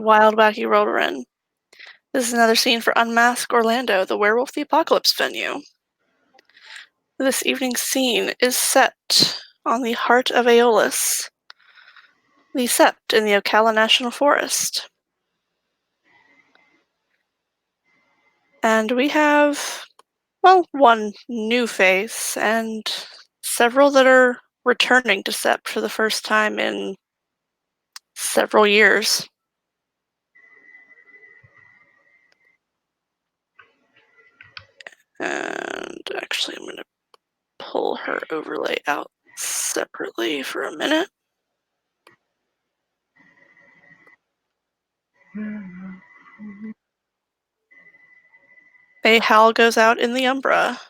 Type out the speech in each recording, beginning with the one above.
Wild Wacky World we're in. This is another scene for Unmask Orlando, the Werewolf the Apocalypse venue. This evening's scene is set on the heart of Aeolus, the Sept in the Ocala National Forest. And we have, well, one new face and several that are returning to Sept for the first time in several years. And actually, I'm going to pull her overlay out separately for a minute. A howl goes out in the Umbra.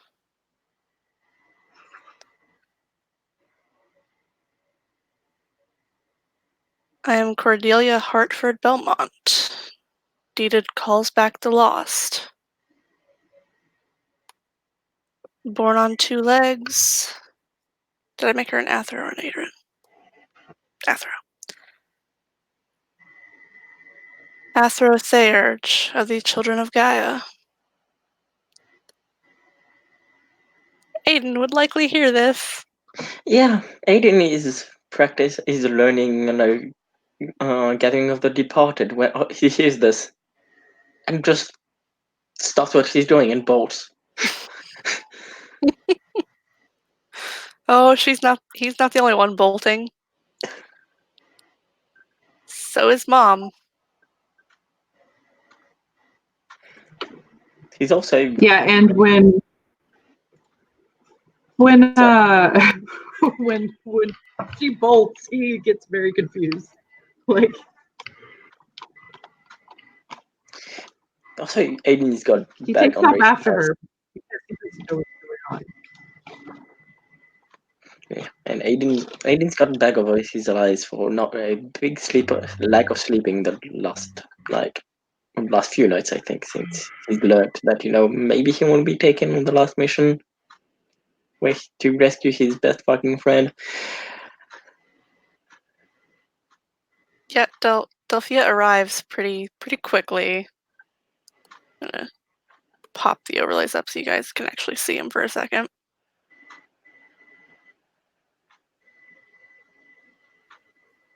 I am Cordelia Hartford Belmont. Deeded calls back the lost. Born on two legs. Did I make her an Athro or an Adrian? Athro. Athro Theurge of the Children of Gaia. Aiden would likely hear this. Yeah, Aiden is learning, Gathering of the Departed when he hears this, and just stops what he's doing and bolts. Oh, he's not the only one bolting. So is Mom. He's also and when when she bolts, he gets very confused. Like, also Aiden's got he bag takes on off race after eyes. her because he doesn't know what's going on. Yeah, and Aiden's got a bag over his eyes for not a big lack of sleeping the last few nights, I think, since he's learned that maybe he won't be taken on the last mission to rescue his best fucking friend. Yeah, Delphia arrives pretty quickly. I'm gonna pop the overlays up so you guys can actually see him for a second.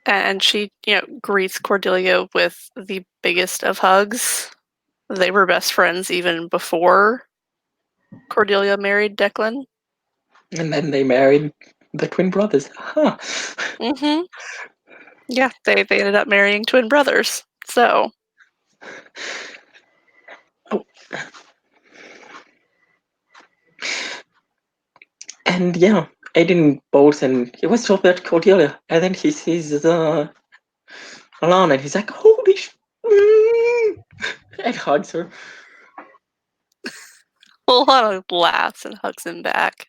And she, greets Cordelia with the biggest of hugs. They were best friends even before Cordelia married Declan. And then they married the twin brothers. Huh. Mm-hmm. Yeah, they ended up marrying twin brothers. So. Oh. And yeah, Aiden bolts and he was told that Cordelia, and then he sees Alana and he's like, holy and hugs her. Alana laughs and hugs him back.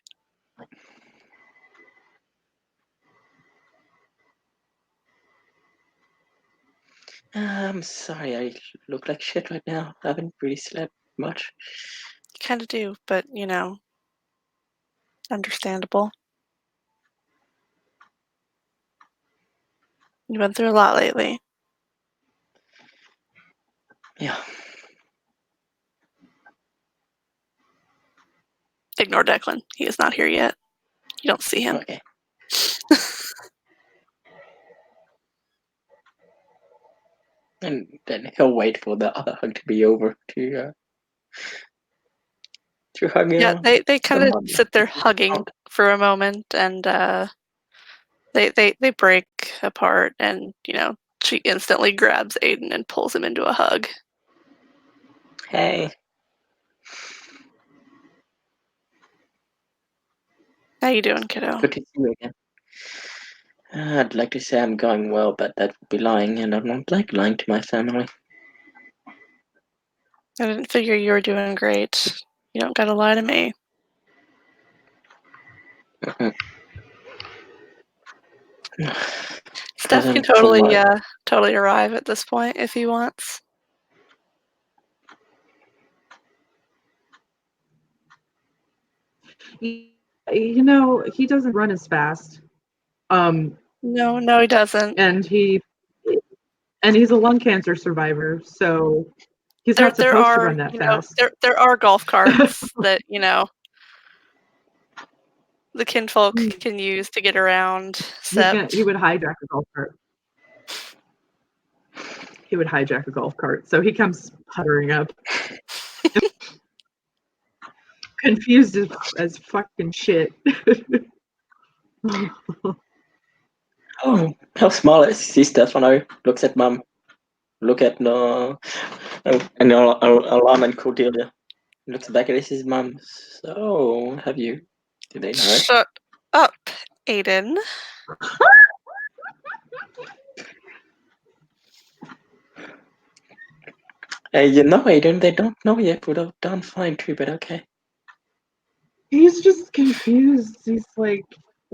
I'm sorry, I look like shit right now. I haven't really slept much. You kind of do, but, understandable. You've been through a lot lately. Yeah. Ignore Declan. He is not here yet. You don't see him. Okay. And then he'll wait for the other hug to be over to hug him. Yeah, they kind of sit there hugging for a moment, and they break apart, and she instantly grabs Aiden and pulls him into a hug. Hey. How you doing, kiddo? Good to see you again. I'd like to say I'm going well, but that would be lying, and I don't like lying to my family. I didn't figure you were doing great. You don't gotta lie to me. Steph can totally arrive at this point if he wants. He doesn't run as fast. No, he doesn't. And he And he's a lung cancer survivor, so he's There, not there supposed to are, run that you know, fast. there are golf carts that, you know, the kinfolk can use to get around. He would hijack a golf cart. He would hijack a golf cart. So he comes puttering up. Confused as fucking shit. Oh, how small is he, Stefano? Looks at mum. Look at no, and Alarm and Cordelia. Looks back at his mum. So, did they know? Shut up, Aiden. You know, Aiden, they don't know yet. Would have done fine too, but okay. He's just confused. He's like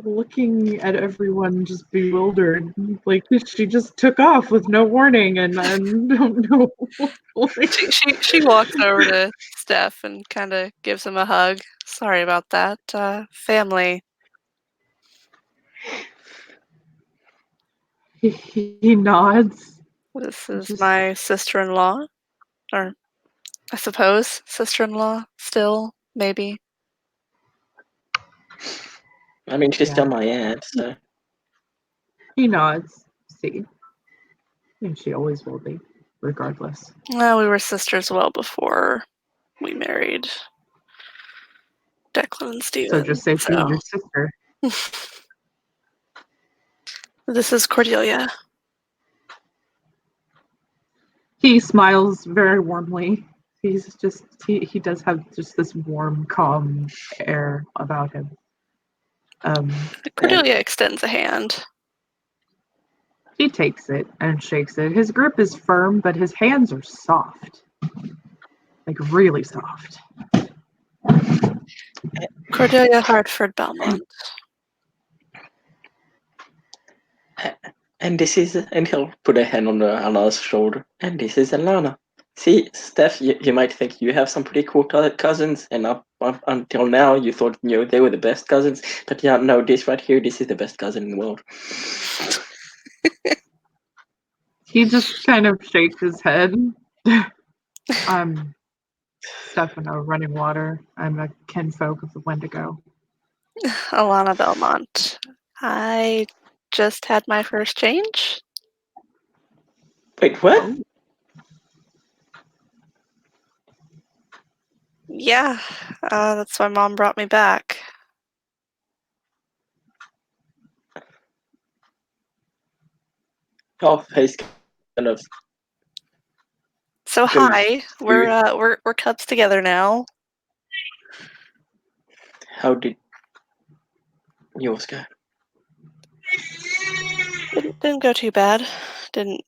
looking at everyone just bewildered. Like she just took off with no warning and I don't know. She walks over to Steph and kind of gives him a hug. Sorry about that. Family. He nods. This is my sister-in-law. Or, I suppose, sister-in-law still, maybe. I mean, she's Yeah. still my aunt, so. He nods. See. And she always will be, regardless. Well, we were sisters well before we married Declan and Steven. So just say she's your sister. This is Cordelia. He smiles very warmly. He's just he does have just this warm, calm air about him. Cordelia extends a hand. He takes it and shakes it. His grip is firm, but his hands are soft. Like really soft. Cordelia Hartford Belmont. And he'll put a hand on Alana's shoulder. And this is Alana. See, Steph, you might think you have some pretty cool cousins, and up until now you thought they were the best cousins. But yeah, no, this right here, this is the best cousin in the world. He just kind of shakes his head. I'm Stefano, running water. I'm a kinfolk of the Wendigo. Alana Belmont. I just had my first change. Wait, what? Oh. Yeah, that's why Mom brought me back. Oh, face kind of. So goes hi, through. we're cubs together now. How did yours go? Didn't go too bad. Didn't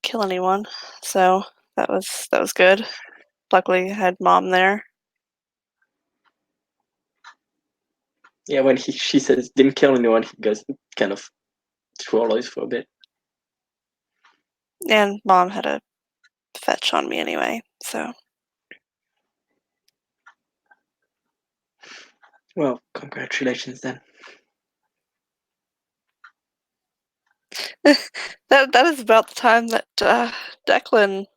kill anyone. So that was good. Luckily, I had Mom there. Yeah, when she says didn't kill anyone, he goes kind of swallows for a bit. And Mom had a fetch on me anyway, so. Well, congratulations then. that is about the time that Declan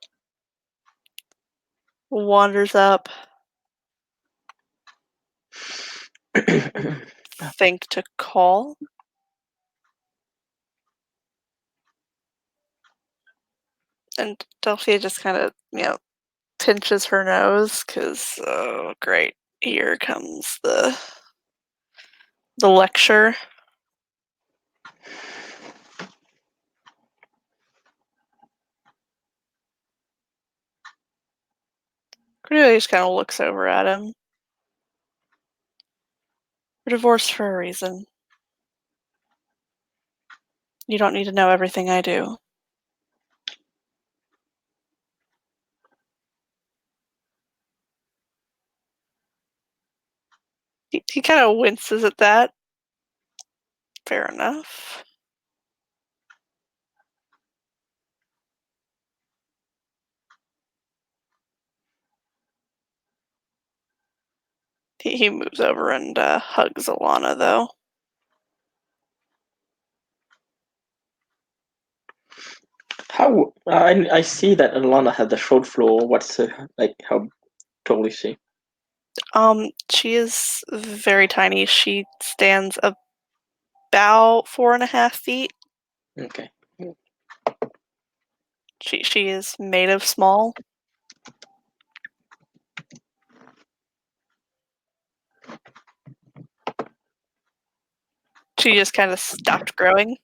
wanders up. Think to call. And Delphia just kind of, pinches her nose because, oh, great, here comes the lecture. Cordelia just kind of looks over at him. We're divorced for a reason. You don't need to know everything I do. He kind of winces at that. Fair enough. He moves over and hugs Alana, though. How I see that Alana had the short floor. What's how tall is she? She is very tiny. She stands about 4.5 feet. Okay. She is made of small. She just kind of stopped growing.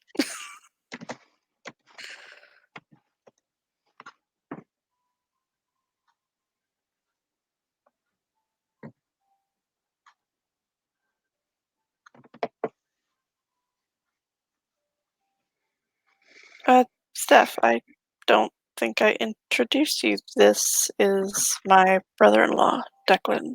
Steph, I don't think I introduced you. This is my brother-in-law, Declan.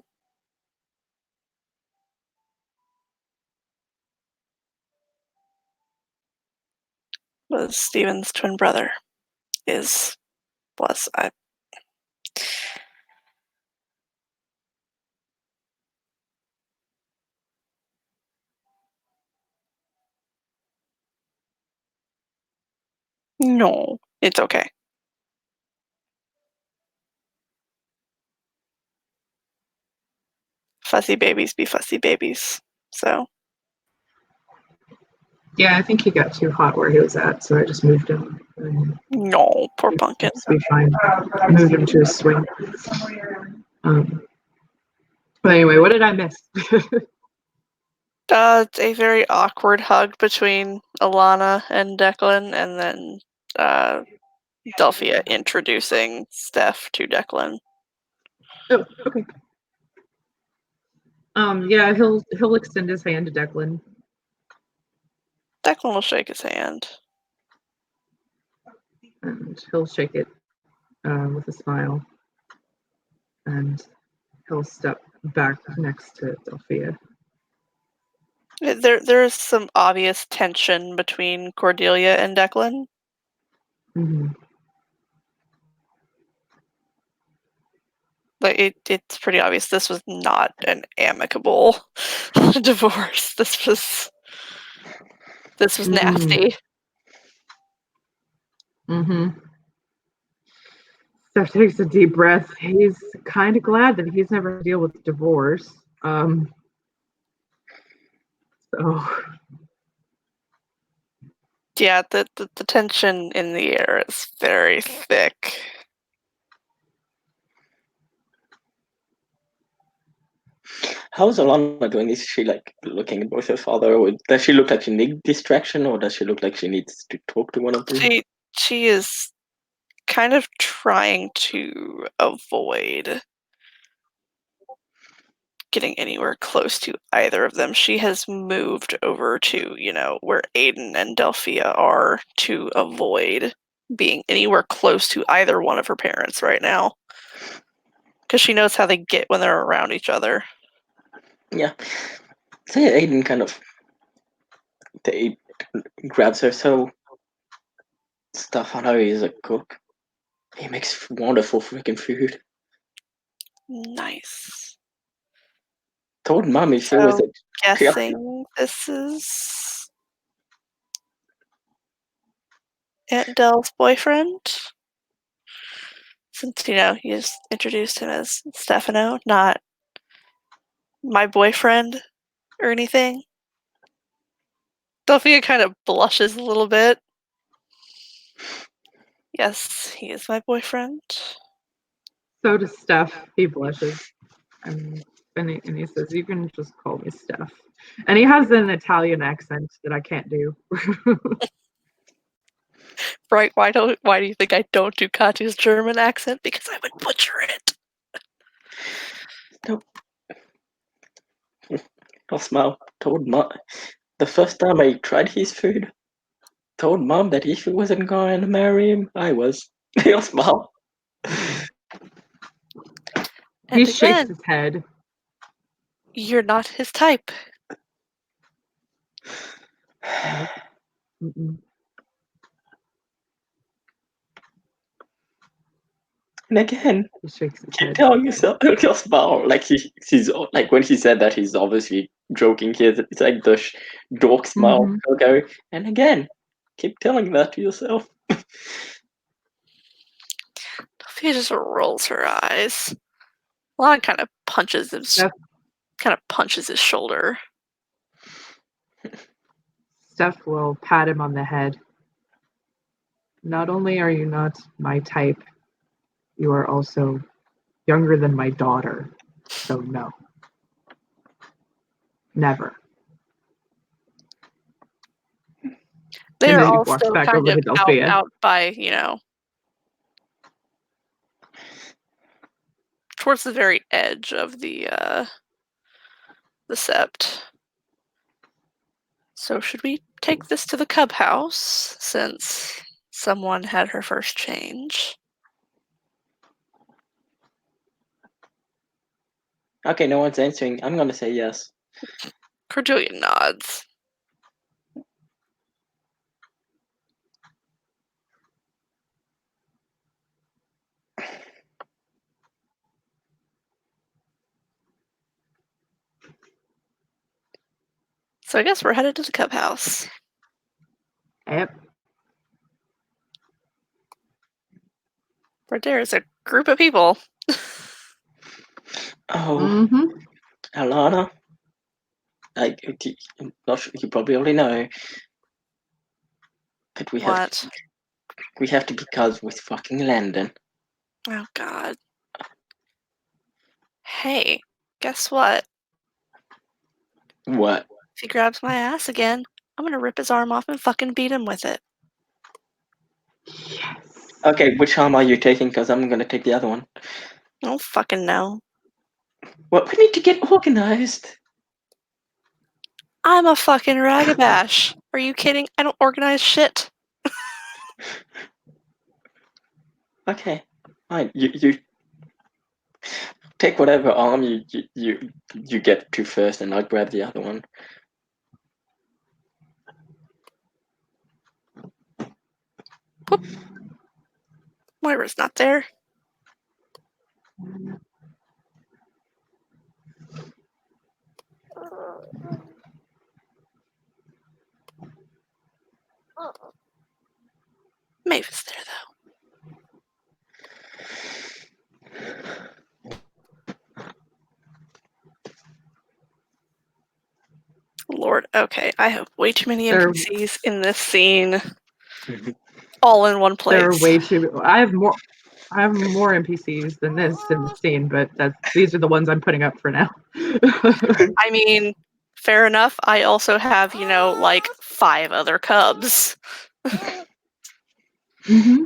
Was Steven's twin brother. Was I? No, it's okay. Fussy babies be fussy babies. So. Yeah, I think he got too hot where he was at, so I just moved him. No, poor pumpkin. To be fine. I moved him to his swing. But anyway, what did I miss? A very awkward hug between Alana and Declan, and then Delphia introducing Steph to Declan. Oh, okay. Yeah, he'll extend his hand to Declan. Declan will shake his hand. And he'll shake it with a smile. And he'll step back next to Delphia. There is some obvious tension between Cordelia and Declan. Mm-hmm. Like it's pretty obvious this was not an amicable divorce. This was nasty. Mm-hmm. Steph takes a deep breath. He's kind of glad that he's never had to deal with divorce. Yeah, the tension in the air is very thick. How's Alana doing? Is she looking at both her father, or does she look like she needs distraction, or does she look like she needs to talk to one of them? She is kind of trying to avoid getting anywhere close to either of them. She has moved over to, where Aiden and Delphia are to avoid being anywhere close to either one of her parents right now. Because she knows how they get when they're around each other. Yeah. So yeah, Aiden they grabs her. So Stefano is a cook. He makes wonderful freaking food. Nice. Told mommy she was a guessing this is Aunt Dell's boyfriend. Since, you just introduced him as Stefano, not my boyfriend or anything. Delphia kind of blushes a little bit. Yes, he is my boyfriend. So does Steph. He blushes. And he says, "You can just call me Steph." And he has an Italian accent that I can't do. Right? Why do you think I don't do Katu's German accent? Because I would butcher it. No. I'll smile. Told mom the first time I tried his food. Told mom that if she wasn't going to marry him, I was. He'll smile. He shakes his head. You're not his type. Mm-mm. And again, He shakes his keep head. telling yourself, he'll smile. He's like when he said that, he's obviously joking. It's like the dork smile. Mm-hmm. He'll go, and again, keep telling that to yourself. He just rolls her eyes. Lana kind of punches his shoulder. Steph will pat him on the head. Not only are you not my type, you are also younger than my daughter. So no. Never. They're then he all walks still back kind over of to Delphia. out by, towards the very edge of the sept. So should we take this to the cub house, since someone had her first change? Okay, no one's answering. I'm gonna say yes. Cordelia nods. So I guess we're headed to the cub house. Yep. Where there is a group of people. Oh, Alana. Not sure, you probably already know, but we have What? to be cousins with fucking Landon. Oh god. Hey, guess what? What? If he grabs my ass again, I'm gonna rip his arm off and fucking beat him with it. Yes. Okay, which arm are you taking? Because I'm gonna take the other one. I don't fucking know. What? We need to get organized. I'm a fucking ragabash. Are you kidding? I don't organize shit. Okay, fine. You take whatever arm you get to first, and I'll grab the other one. Whoop. Moira's not there. Maeve is there, though. Lord, okay, I have way too many NPCs in this scene. All in one place. There are way too. I have more NPCs than this in the scene, but these are the ones I'm putting up for now. I mean, fair enough. I also have, like 5 other cubs. Mm-hmm.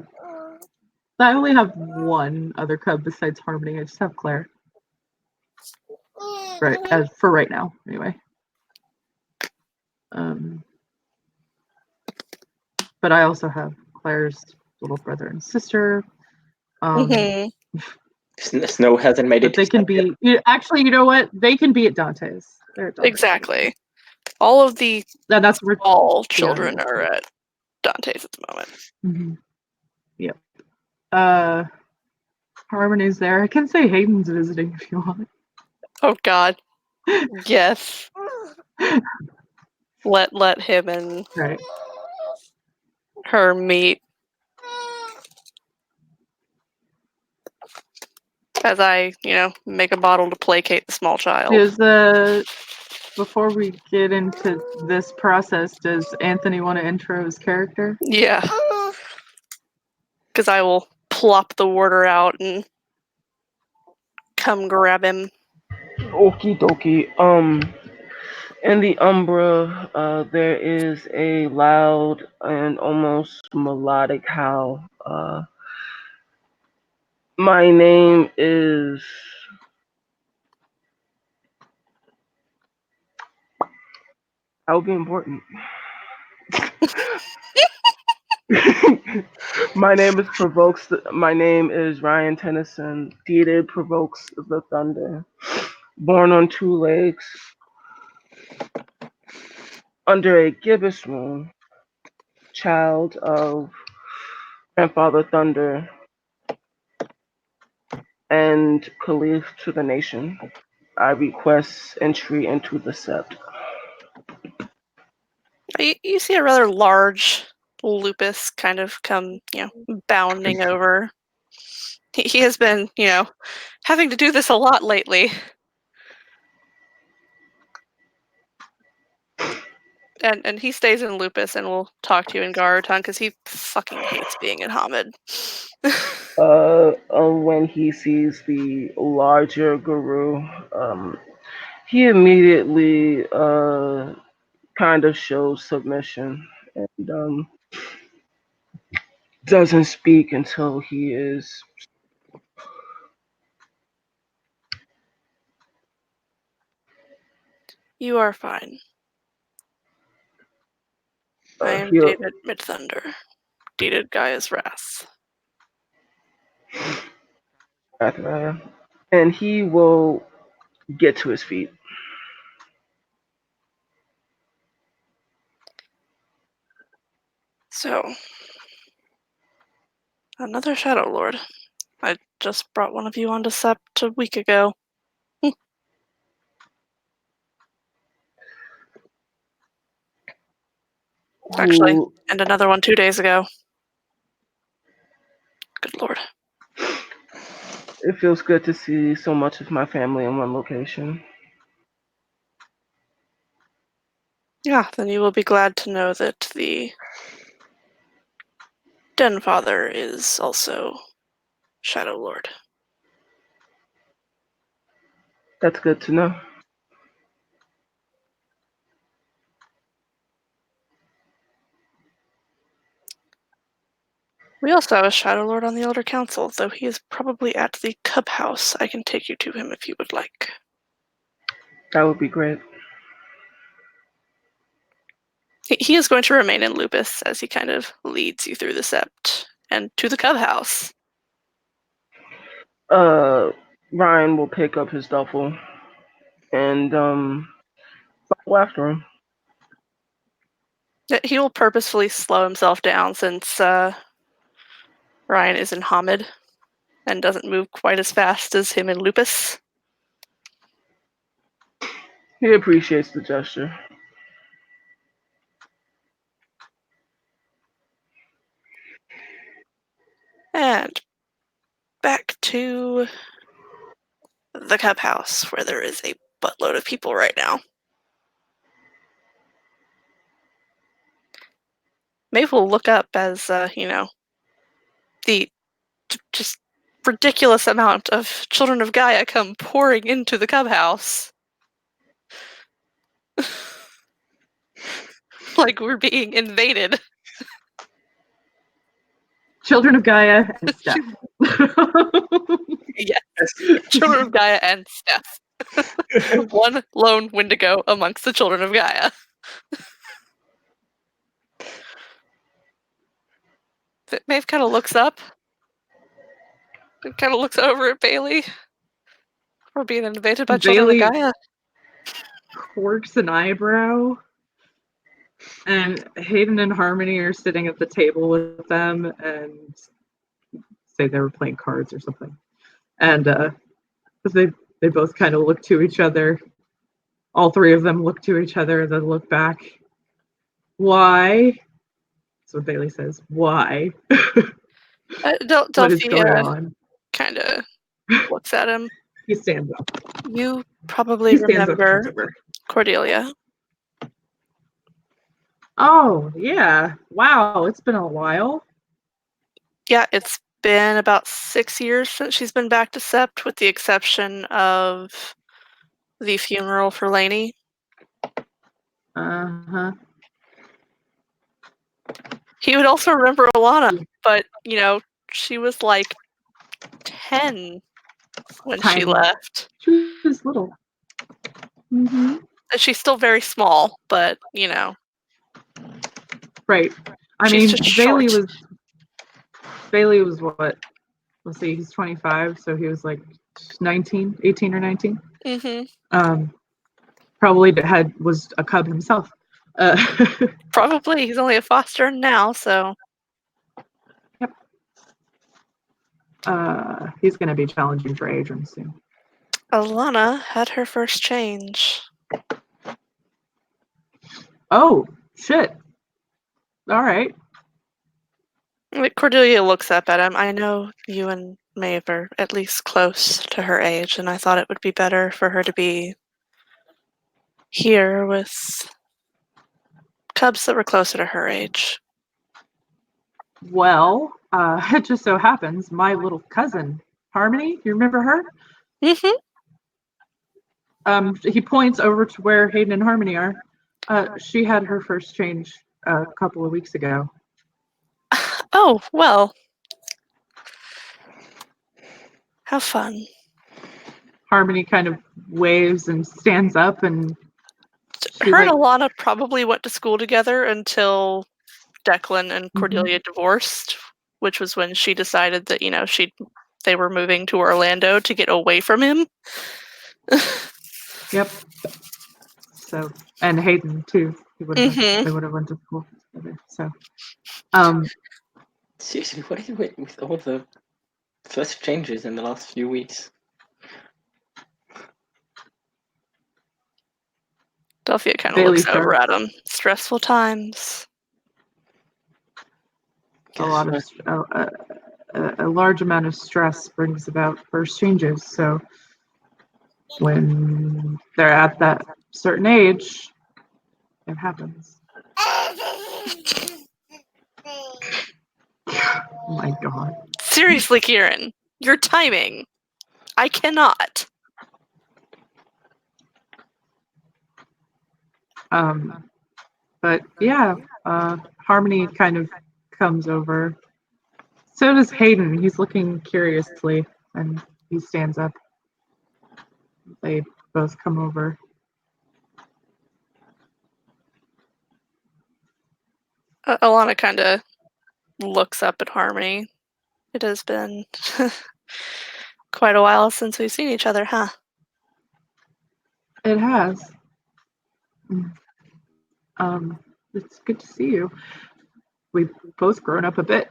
I only have one other cub besides Harmony. I just have Claire. Right, for right now, anyway. But I also have Claire's little brother and sister. Snow hasn't made it. But they can be. Actually, you know what? They can be at Dante's. They're at Dante's. Exactly. All of the that's where all children are at Dante's at the moment. Mm-hmm. Yep. Harmony's there. I can say Hayden's visiting if you want. Oh God. Yes. Let him and her meet. As I, make a bottle to placate the small child. Before we get into this process, does Anthony want to intro his character? Yeah. Because I will plop the warder out and come grab him. Okie dokie. In the Umbra, there is a loud and almost melodic howl. My name is... That would be important. My name is Ryan Tennyson. Deeded provokes the thunder. Born on 2 legs, under a gibbous moon, child of Grandfather Thunder and Caliph to the nation. I request entry into the sept. You see a rather large lupus kind of come, bounding over. He has been, having to do this a lot lately. And he stays in Lupus and will talk to you in Garutan because he fucking hates being in Hamid. When he sees the larger guru, he immediately kind of shows submission and doesn't speak until he is. You are fine. I am He'll, David Midthunder, deeded Gaia's wrath. and he will get to his feet. So, another Shadow Lord. I just brought one of you onto Sept a week ago. Actually, Who and another one 2 days ago. Good lord. It feels good to see so much of my family in one location. Yeah, then you will be glad to know that the Den Father is also Shadow Lord. That's good to know. We also have a Shadow Lord on the Elder Council, though he is probably at the Cub House. I can take you to him if you would like. That would be great. He is going to remain in Lupus as he kind of leads you through the Sept and to the Cub House. Ryan will pick up his duffel and follow after him. He will purposefully slow himself down since Ryan is in Hamid and doesn't move quite as fast as him in Lupus. He appreciates the gesture. And back to the Cub House, where there is a buttload of people right now. Maeve will look up as, the just ridiculous amount of children of Gaia come pouring into the Cub House. Like we're being invaded. Children of Gaia and Steph. Yes, children of Gaia and Steph. One lone Wendigo amongst the children of Gaia. Maeve kind of looks up. And kind of looks over at Bailey. We're being invaded by children Bailey of Gaia. quirks an eyebrow, and Hayden and Harmony are sitting at the table with them and say they were playing cards or something. And they both kind of look to each other. All three of them look to each other, then look back. Why? That's what Bailey says. Why? What is going Delphia on? kind of looks at him. He stands up. You probably He stands up and remember comes over. Cordelia. Oh, yeah. Wow, it's been a while. Yeah, it's been about 6 years since she's been back to Sept, with the exception of the funeral for Lainey. Uh-huh. He would also remember Alana, but, she was like 10 when she Tiny. left. She was little. Mm-hmm. She's still very small, but, Right. I she's mean, just Bailey short. was what? Let's see, he's 25, so he was like 19, 18 or 19. Mm-hmm. Probably was a cub himself. Probably. He's only a foster now, so. Yep. He's going to be challenging for Adrian soon. Alana had her first change. Oh, shit. All right. Cordelia looks up at him. I know you and Maeve are at least close to her age, and I thought it would be better for her to be here with cubs that were closer to her age. Well, it just so happens my little cousin, Harmony, you remember her? Mm-hmm. He points over to where Hayden and Harmony are. She had her first change a couple of weeks ago. Oh, well. How fun. Harmony kind of waves and stands up, and she's Her and like, Alana probably went to school together until Declan and Cordelia divorced, which was when she decided that, they were moving to Orlando to get away from him. yep. So, and Hayden too. They would have went to school together. So, Seriously, what is it with all the first changes in the last few weeks? Delphia kind of Bailey looks over starts. at him. Stressful times. A lot of a large amount of stress brings about first changes. So when they're at that certain age, it happens. Oh my god. Seriously, Kieran, your timing. I cannot. But yeah, Harmony kind of comes over. So does Hayden. He's looking curiously, and he stands up. They both come over. Alana kind of looks up at Harmony. It has been quite a while since we've seen each other, huh? It has. It's good to see you. We've both grown up a bit.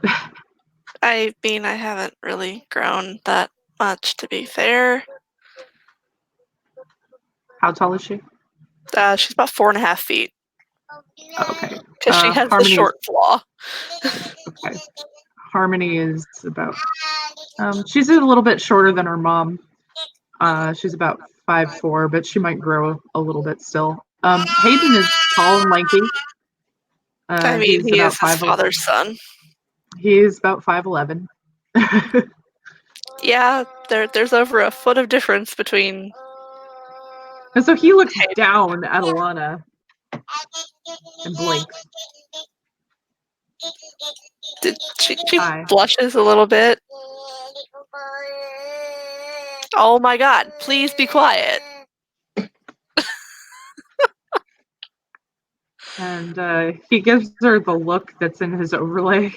I mean, I haven't really grown that much, to be fair. How tall is she? She's about 4.5 feet. Okay. Because she has the Harmony short flaw. Okay. Harmony is about. She's a little bit shorter than her mom. She's about 5'4", but she might grow a little bit still. Hayden is tall and lanky. I mean, he is his father's son. He is about 5'11". Yeah, there's over a foot of difference between. And so he looks down at Alana and blinks. She Hi. blushes a little bit. Oh my god, please be quiet. And he gives her the look that's in his overlay.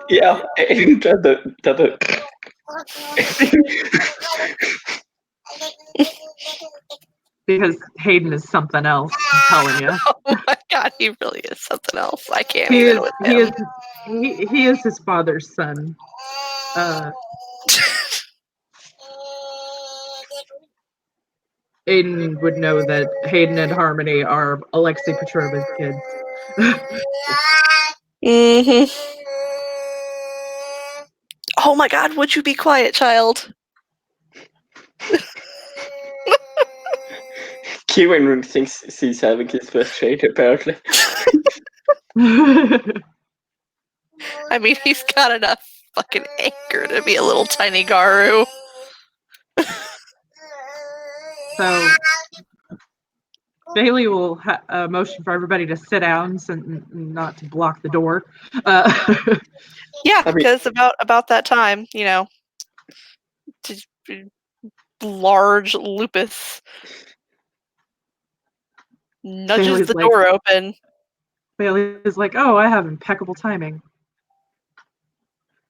Yeah, I didn't try the Because Hayden is something else, I'm telling you. Oh my god, he really is something else. I can't even with him. He is his father's son. Aiden would know that Hayden and Harmony are Alexei Petrova's kids. Oh my god, would you be quiet, child? Kieran thinks he's having his first shade, apparently. I mean, he's got enough fucking anger to be a little tiny Garu. So Bailey will motion for everybody to sit down and not to block the door. Yeah, because about that time, large lupus nudges Bailey's the door open. Bailey is like, oh, I have impeccable timing.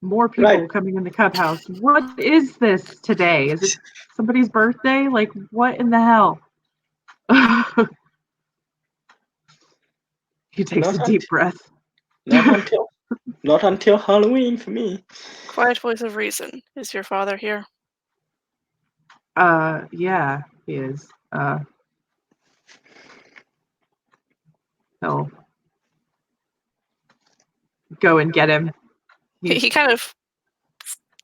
More people coming in the Cub House. What is this today? Is it somebody's birthday? Like, what in the hell? He takes a deep breath. Not until Halloween for me. Quiet voice of reason. Is your father here? Yeah, he is. he'll go and get him. He kind of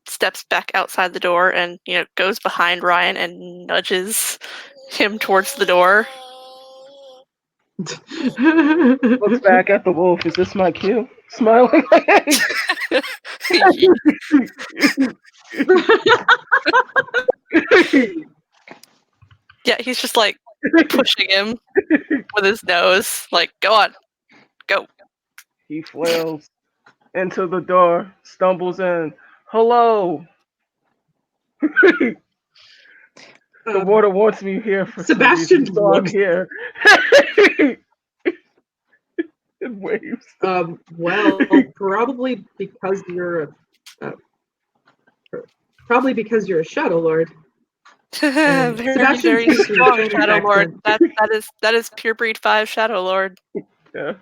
steps back outside the door and, goes behind Ryan and nudges him towards the door. Looks back at the wolf. Is this my cue? Smiling. Yeah, he's just like pushing him with his nose. Like, go on, go. He flails into the door, stumbles in. Hello. The water wants me here for Sebastian some reason, so I'm looks- here. It waves. Well, probably because you're a Shadow Lord. very, Sebastian very speaks in a strong Spanish Shadow Lord. accent. That is pure breed 5 Shadow Lord. Yeah.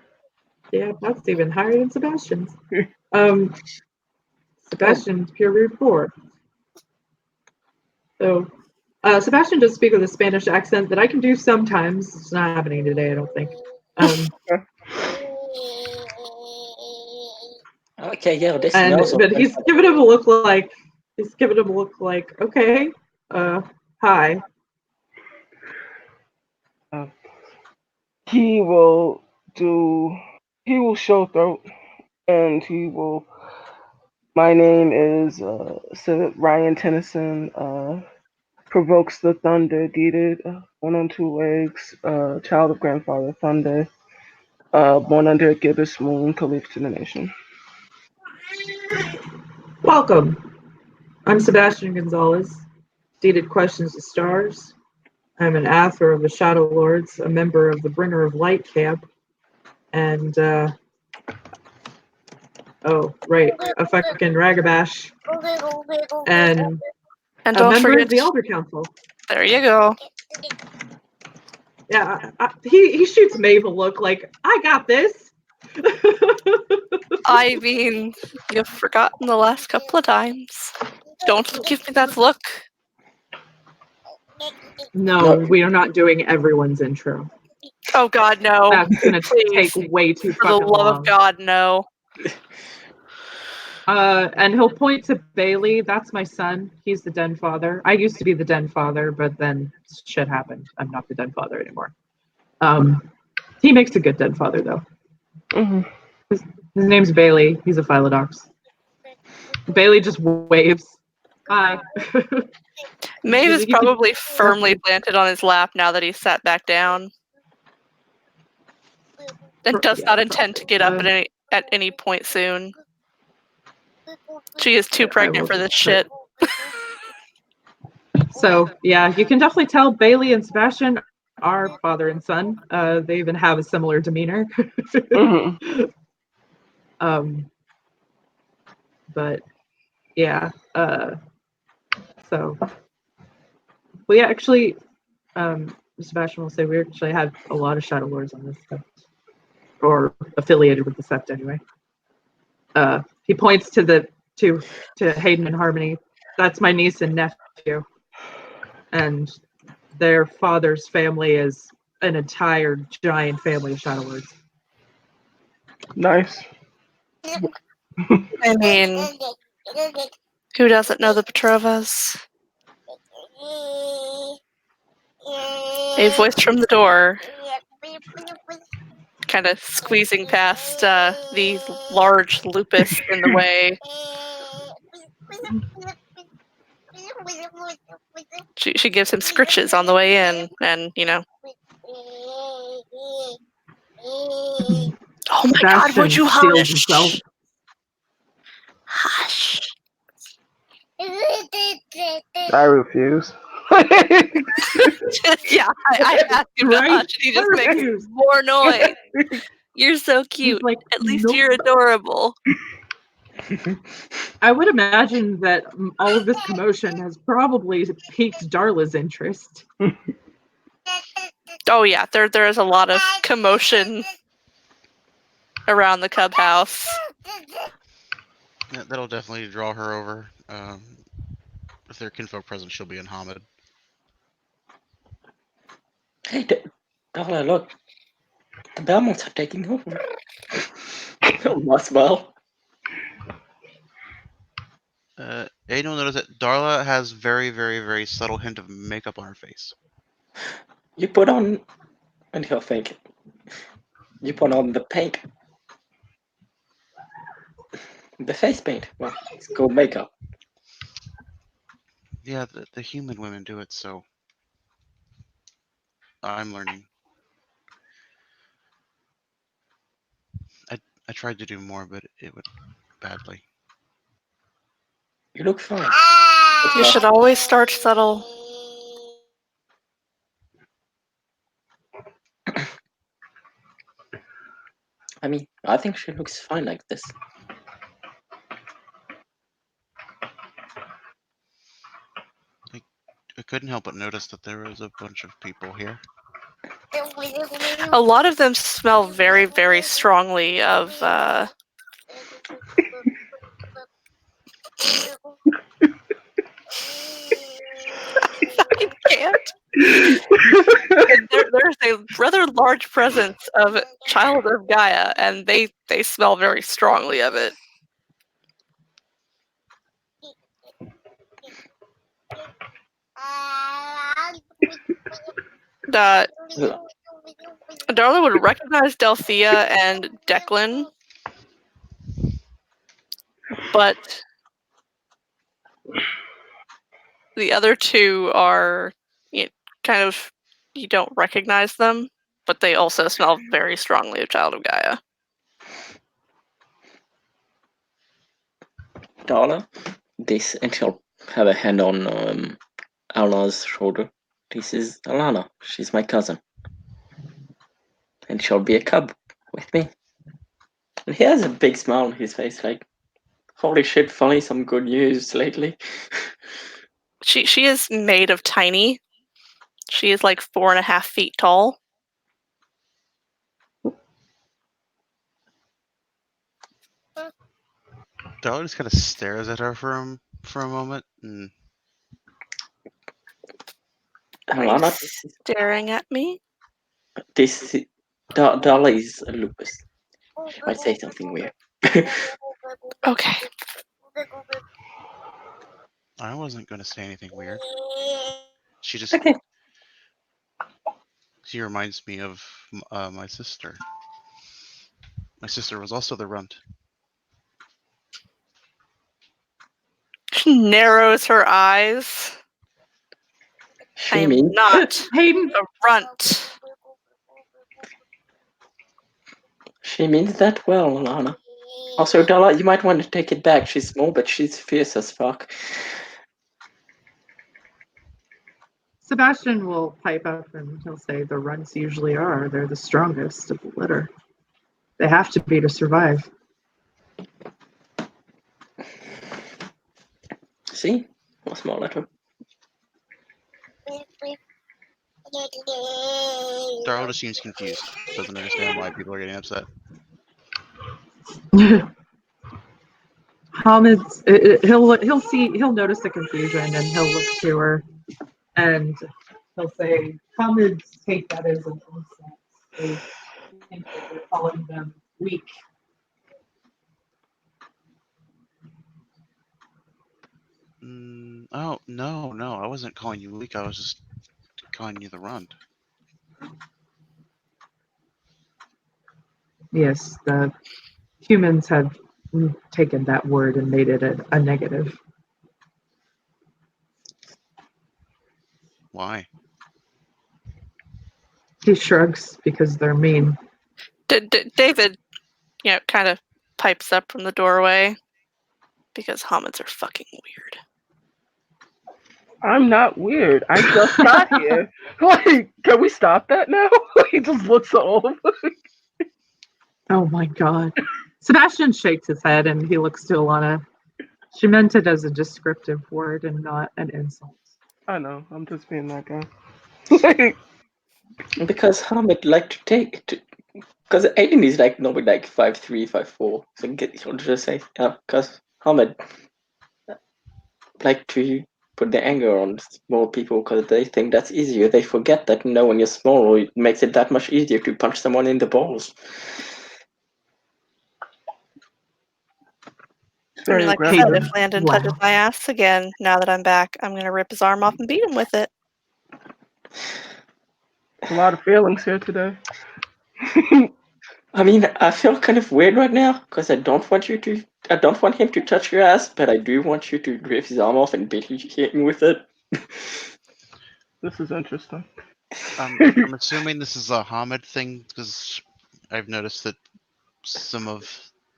Yeah, that's even higher than Sebastian's. Sebastian's pure breed 4. So, Sebastian does speak with a Spanish accent that I can do sometimes. It's not happening today, I don't think. Okay, yeah, this smells But he's giving him a look like, okay, hi. He will show throat, and he will. My name is Ryan Tennyson. Provokes the thunder, deeded, born on 2 legs, child of grandfather thunder, born under a gibbous moon, Caliph to the nation. Welcome. I'm Sebastian Gonzalez. Deeded questions to stars. I'm an Ather of the Shadow Lords, a member of the Bringer of Light camp, and a fucking Ragabash, and a don't member forget of the Elder Council. There you go. Yeah, he shoots Maeve a look like, I got this. I mean, you've forgotten the last couple of times. Don't give me that look. No, we are not doing everyone's intro. Oh God, no! That's gonna take Please, way too for the fucking love long. of God, no. And he'll point to Bailey. That's my son. He's the den father. I used to be the den father, but then shit happened. I'm not the den father anymore. He makes a good den father, though. Mm-hmm. His name's Bailey. He's a Philodox. Bailey just waves. Hi. Maeve is probably firmly planted on his lap now that he's sat back down, and does not intend to get up at any point soon. She is too pregnant for this shit. So yeah, you can definitely tell Bailey and Sebastian are father and son. They even have a similar demeanor. Mm-hmm. But yeah, so we actually, Sebastian will say we actually had a lot of Shadow Lords on this sept, or affiliated with the sept anyway. He points to Hayden and Harmony. That's my niece and nephew, and their father's family is an entire giant family of Shadow Lords. Nice. I mean, who doesn't know the Petrovas? A voice from the door, kind of squeezing past the large lupus in the way. She gives him scritches on the way in, and Oh my God! Would you hush? Hush. I refuse. Yeah, I asked him to hush, and he just makes more noise. You're so cute. Like, At least nope. you're adorable. I would imagine that all of this commotion has probably piqued Darla's interest. Oh yeah, there is a lot of commotion around the Cub house. Yeah, that'll definitely draw her over. If there are kinfolk present, she'll be in Hey, Darla, look. The Belmonts are taking over. Almost well. Aiden will notice that Darla has very, very, very subtle hint of makeup on her face. You put on, and he'll think. You put on the paint. The face paint. Well, it's called makeup. Yeah, the human women do it, so I'm learning. I tried to do more, but it went badly. You look fine. You should always start subtle. I mean, I think she looks fine like this. I couldn't help but notice that there was a bunch of people here. A lot of them smell very, very strongly of I can't. There's a rather large presence of Child of Gaia, and they smell very strongly of it. Darla would recognize Delphia and Declan, but the other two are kind of, you don't recognize them, but they also smell very strongly of Child of Gaia. Darla, this, and she'll have a hand on Alana's shoulder. This is Alana. She's my cousin. And she'll be a cub with me. And he has a big smile on his face, like, holy shit, finally some good news lately. She is made of tiny. She is like 4.5 feet tall. Darla just kind of stares at her for a moment, and Are you Alana, staring at me? Darla is a lupus. She might say something weird. Okay. I wasn't going to say anything weird. She just Okay. She reminds me of my sister. My sister was also the runt. She narrows her eyes. I am not Hayden, a runt. She means that well, Alana. Also, Darla, you might want to take it back. She's small, but she's fierce as fuck. Sebastian will pipe up and he'll say the runts usually are. They're the strongest of the litter. They have to be to survive. See? A small letter. Darla just seems confused. Doesn't understand why people are getting upset. Hamid's he'll notice the confusion and he'll look to her and he'll say, Hamid's take that as an insult. They think that you're calling them weak. Oh, no, I wasn't calling you weak. I was just calling you the runt. Yes, the humans have taken that word and made it a negative. Why? He shrugs because they're mean. David, kind of pipes up from the doorway because Hamids are fucking weird. I'm not weird. I just got here. Like, can we stop that now? He just looks at all of us. Oh my god. Sebastian shakes his head and he looks to Alana. She meant it as a descriptive word and not an insult. I know. I'm just being that guy. Because Hamid like to take it. Because Aiden is like normally like 5'3", 5'4". So he'll just say, because Hamid like to put their anger on small people because they think that's easier. They forget that when you're small, it makes it that much easier to punch someone in the balls. It's I very mean, like I aggressive. said, if Landon touches my ass again, now that I'm back, I'm gonna rip his arm off and beat him with it. A lot of feelings here today. I mean, I feel kind of weird right now because I don't want him to touch your ass, but I do want you to rip his arm off and beat him with it. This is interesting. I'm assuming this is a Hamid thing because I've noticed that some of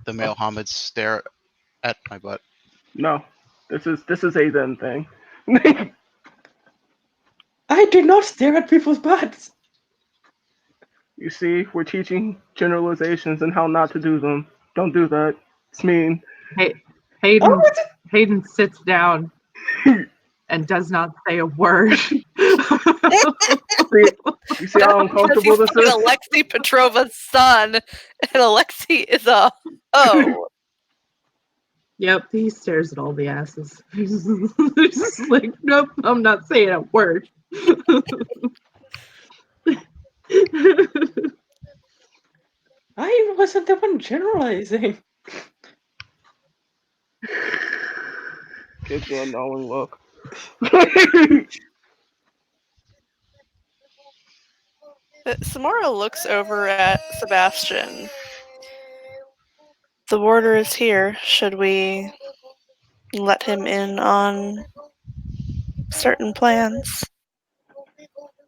the male Hamids stare at my butt. No, this is a then thing. I do not stare at people's butts. You see, we're teaching generalizations and how not to do them. Don't do that. It's mean. Hayden Oh, Hayden sits down and does not say a word. You see how uncomfortable this He's is? Alexei Petrova's son, and Alexei is a Yep, he stares at all the asses. He's just like, nope, I'm not saying a word. I wasn't the one generalizing. Gives you a knowing look. Samara looks over at Sebastian. The warder is here. Should we let him in on certain plans?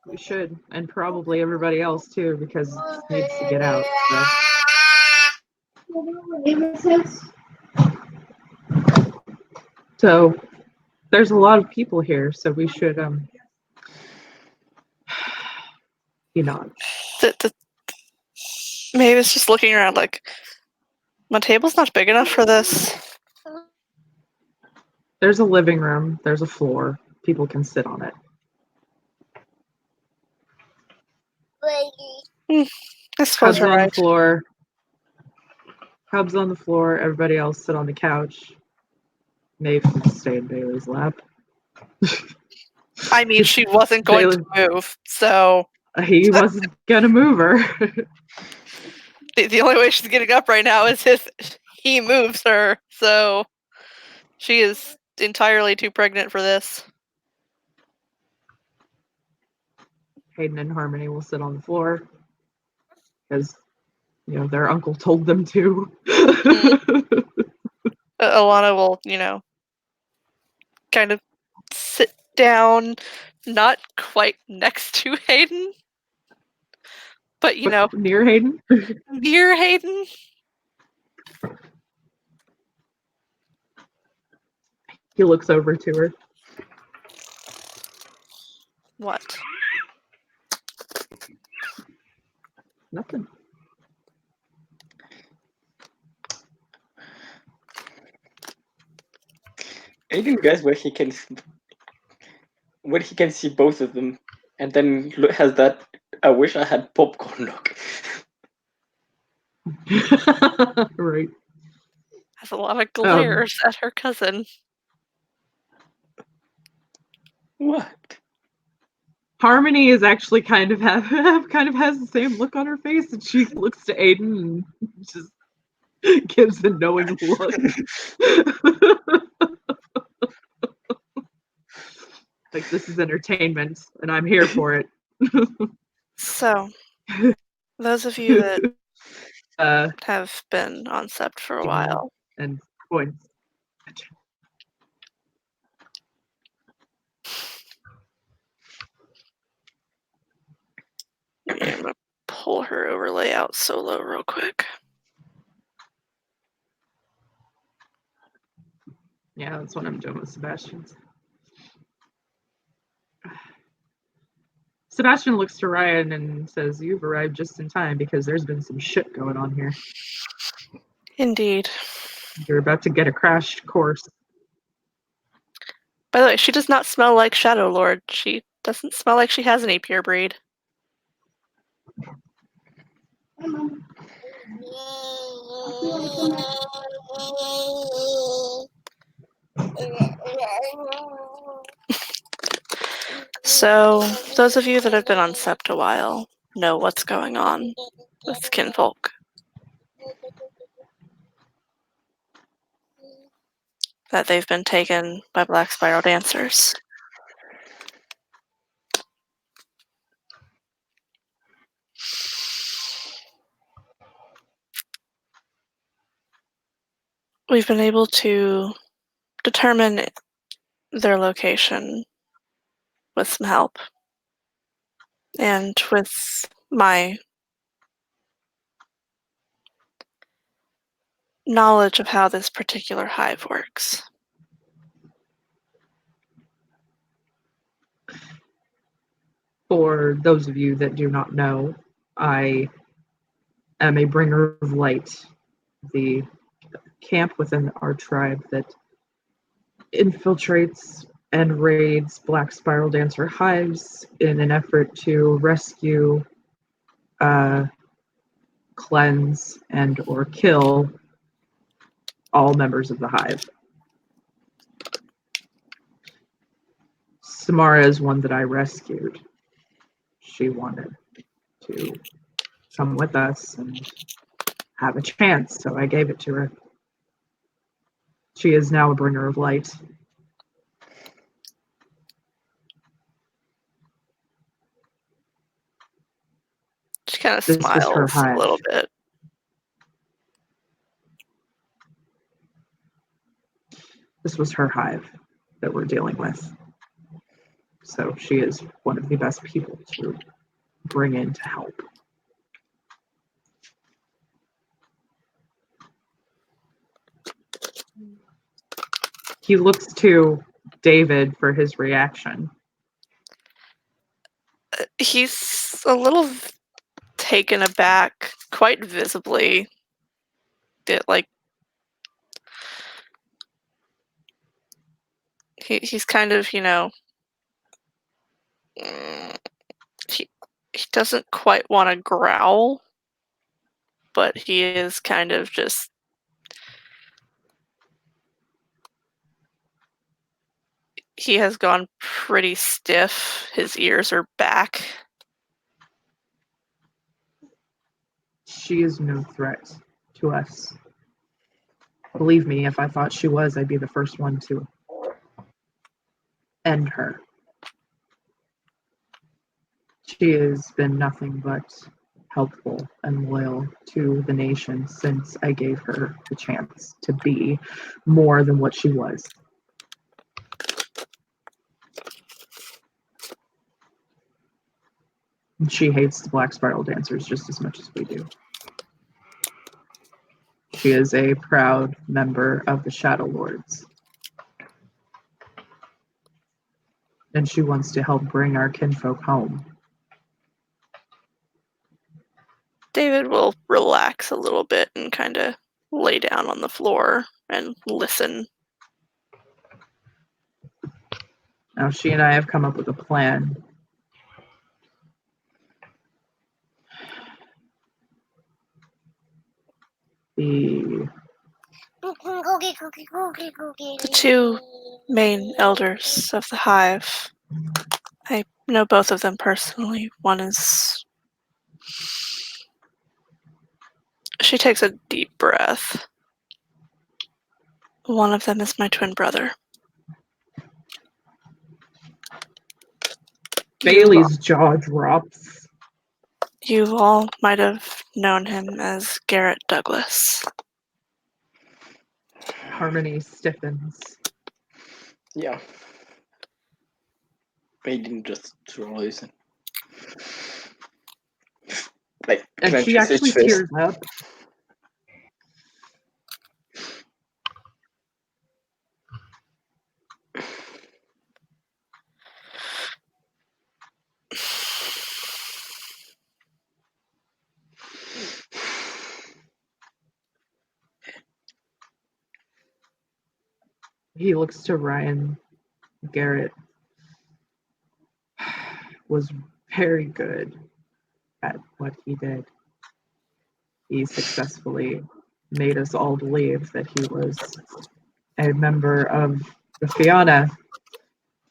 We should, and probably everybody else too, because it just needs to get out. So there's a lot of people here, so we should Maybe it's just looking around like, my table's not big enough for this. There's a living room, there's a floor, people can sit on it. I suppose Cubs you're on the right. floor. Cubs on the floor, everybody else sit on the couch. Maeve can stay in Bailey's lap. I mean, she wasn't going to move, so He wasn't gonna move her. the only way she's getting up right now is if he moves her, so she is entirely too pregnant for this. Hayden and Harmony will sit on the floor because, their uncle told them to. Alana will, kind of sit down, not quite next to Hayden, but, near Hayden. near Hayden. He looks over to her. What? Nothing. Anything guys where he can see both of them and then has that I wish I had popcorn look. Right. Has a lot of glares at her cousin. What? Harmony is actually kind of has the same look on her face, and she looks to Aiden and just gives a knowing look. Like, this is entertainment, and I'm here for it. So, those of you that have been on Sept for a while. And points. Yeah, I'm gonna pull her overlay out solo real quick. Yeah, that's what I'm doing with Sebastian's. Sebastian looks to Ryan and says, "You've arrived just in time because there's been some shit going on here. Indeed. You're about to get a crash course." By the way, she does not smell like Shadow Lord. She doesn't smell like she has any pure breed. So, those of you that have been on Sept a while know what's going on with kinfolk. That they've been taken by black spiral dancers. We've been able to determine their location with some help. And with my knowledge of how this particular hive works. For those of you that do not know, I am a bringer of light, the camp within our tribe that infiltrates and raids black spiral dancer hives in an effort to rescue, cleanse, and or kill all members of the hive. Samara is one that I rescued. She wanted to come with us and have a chance, so I gave it to her. She is now a bringer of light. She kind of This was her smiles a hive. little bit. This was her hive that we're dealing with. So she is one of the best people to bring in to help. He looks to David for his reaction. He's a little taken aback, quite visibly. He's kind of, he doesn't quite want to growl, but he is kind of just he has gone pretty stiff. His ears are back. She is no threat to us. Believe me, if I thought she was, I'd be the first one to end her. She has been nothing but helpful and loyal to the nation since I gave her the chance to be more than what she was. And she hates the Black Spiral Dancers just as much as we do. She is a proud member of the Shadow Lords. And she wants to help bring our kinfolk home. David will relax a little bit and kind of lay down on the floor and listen. Now, she and I have come up with a plan. The two main elders of the hive, I know both of them personally. One is... She takes a deep breath. One of them is my twin brother. Bailey's jaw drops. You all might have known him as Garrett Douglas. Harmony stiffens. Yeah. Maiden just rolls. Like, And she clenches actually his fist. tears up. He looks to Ryan. Garrett was very good at what he did. He successfully made us all believe that he was a member of the Fianna,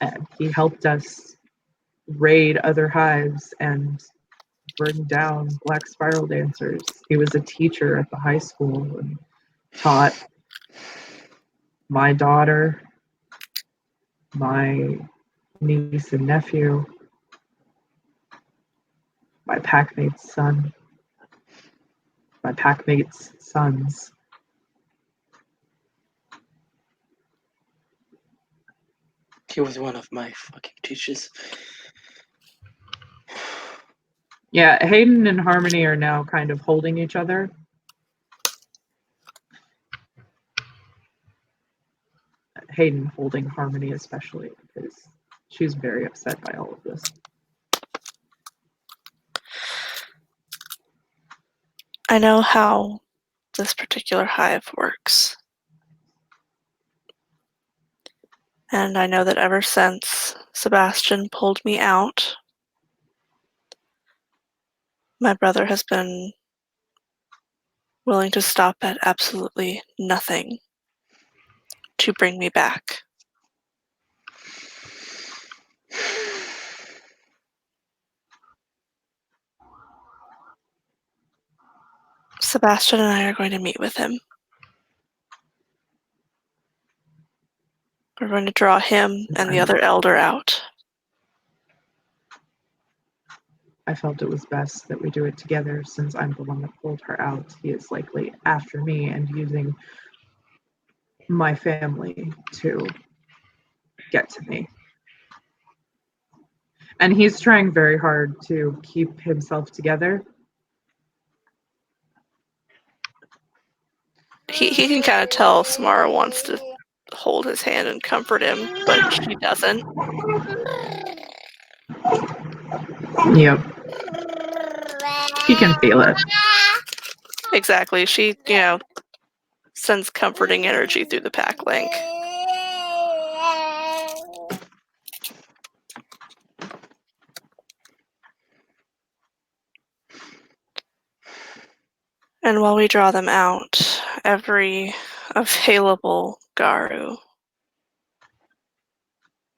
and he helped us raid other hives and bring down black spiral dancers. He was a teacher at the high school and taught my daughter, my niece and nephew, my packmate's son, my packmate's sons. He was one of my fucking teachers. Yeah, Hayden and Harmony are now kind of holding each other. Hayden holding Harmony especially because she's very upset by all of this. I know how this particular hive works. And I know that ever since Sebastian pulled me out, my brother has been willing to stop at absolutely nothing to bring me back. Sebastian and I are going to meet with him. We're going to draw him and the other elder out. I felt it was best that we do it together since I'm the one that pulled her out. He is likely after me and using my family to get to me. And he's trying very hard to keep himself together. He can kind of tell Samara wants to hold his hand and comfort him, but she doesn't. Yep. He can feel it. Exactly. She, sends comforting energy through the pack link. And while we draw them out, every available Garu,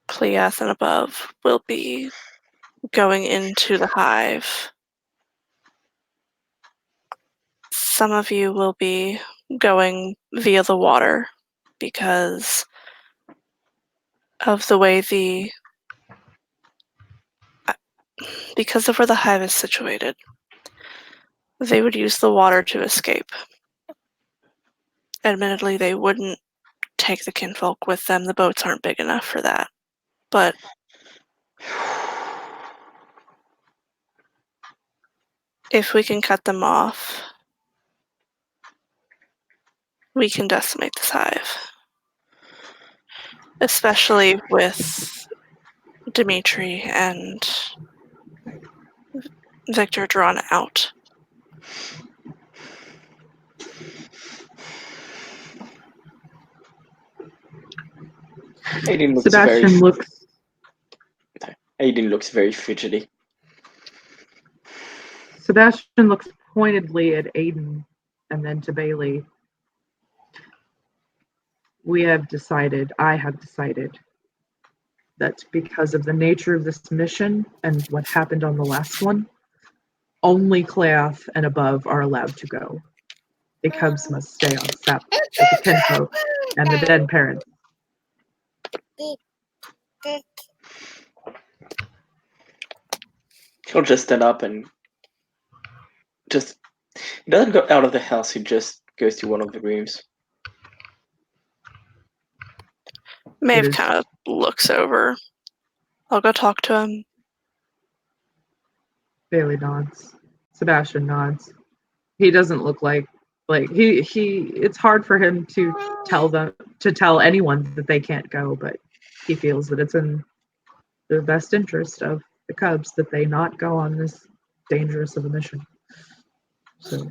Pliath and above, will be going into the hive. Some of you will be going via the water because of the way because of where the hive is situated. They would use the water to escape. Admittedly, they wouldn't take the kinfolk with them. The boats aren't big enough for that. But if we can cut them off, we can decimate this hive. Especially with Dimitri and Victor drawn out. Aiden looks Aiden looks very fidgety. Sebastian looks pointedly at Aiden and then to Bailey. I have decided that because of the nature of this mission and what happened on the last one, only Cleoth and above are allowed to go. The cubs must stay on Sep with the kinfolk and the dead parents. He'll just stand up and he doesn't go out of the house, he just goes to one of the rooms. Maeve kind of looks over. I'll go talk to him. Bailey nods. Sebastian nods. He doesn't look like he it's hard for him to tell anyone that they can't go, but he feels that it's in the best interest of the cubs that they not go on this dangerous of a mission. So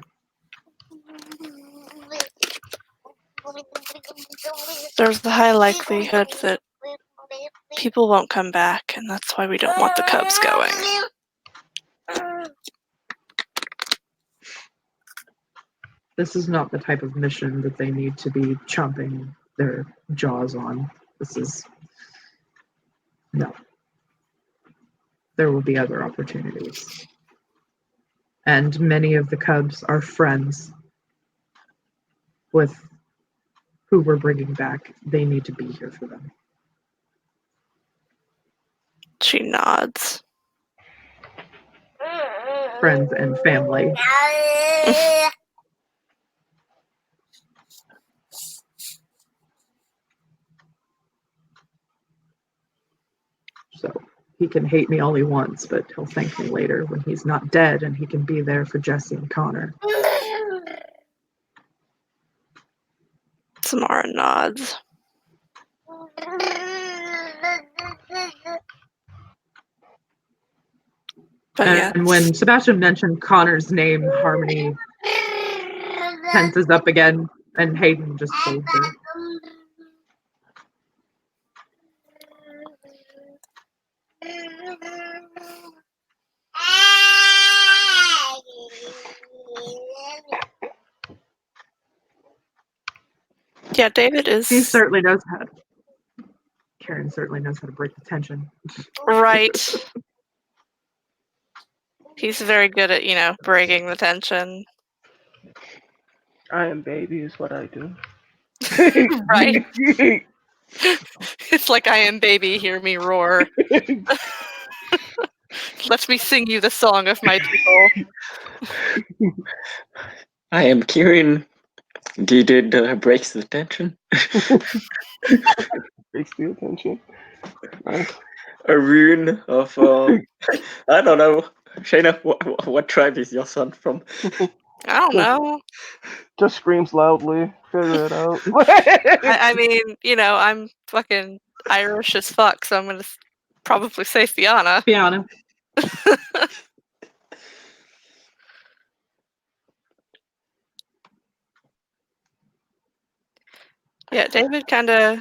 there's the high likelihood that people won't come back, and that's why we don't want the cubs going. this is not the type of mission that they need to be chomping their jaws on. This is no. there will be other opportunities. And many of the cubs are friends with who we're bringing back. They need to be here for them. She nods. Friends and family. So he can hate me all he wants, but he'll thank me later when he's not dead and he can be there for Jesse and Connor. Samara nods. But yeah. And when Sebastian mentioned Connor's name, Harmony tenses up again, and Hayden just holds her. Yeah, David is He certainly knows how to. Karen certainly knows how to break the tension. right. He's very good at, breaking the tension. I am baby is what I do. Right. It's like I am baby, hear me roar. Let me sing you the song of my people. I am Kieran. Did breaks the tension. Breaks the attention. Nice. A rune of I don't know. Shayna, what tribe is your son from? I don't know. Just screams loudly. Figure it out. I mean, I'm fucking Irish as fuck, so I'm gonna probably say Fiona. Fiona. Yeah, David kind of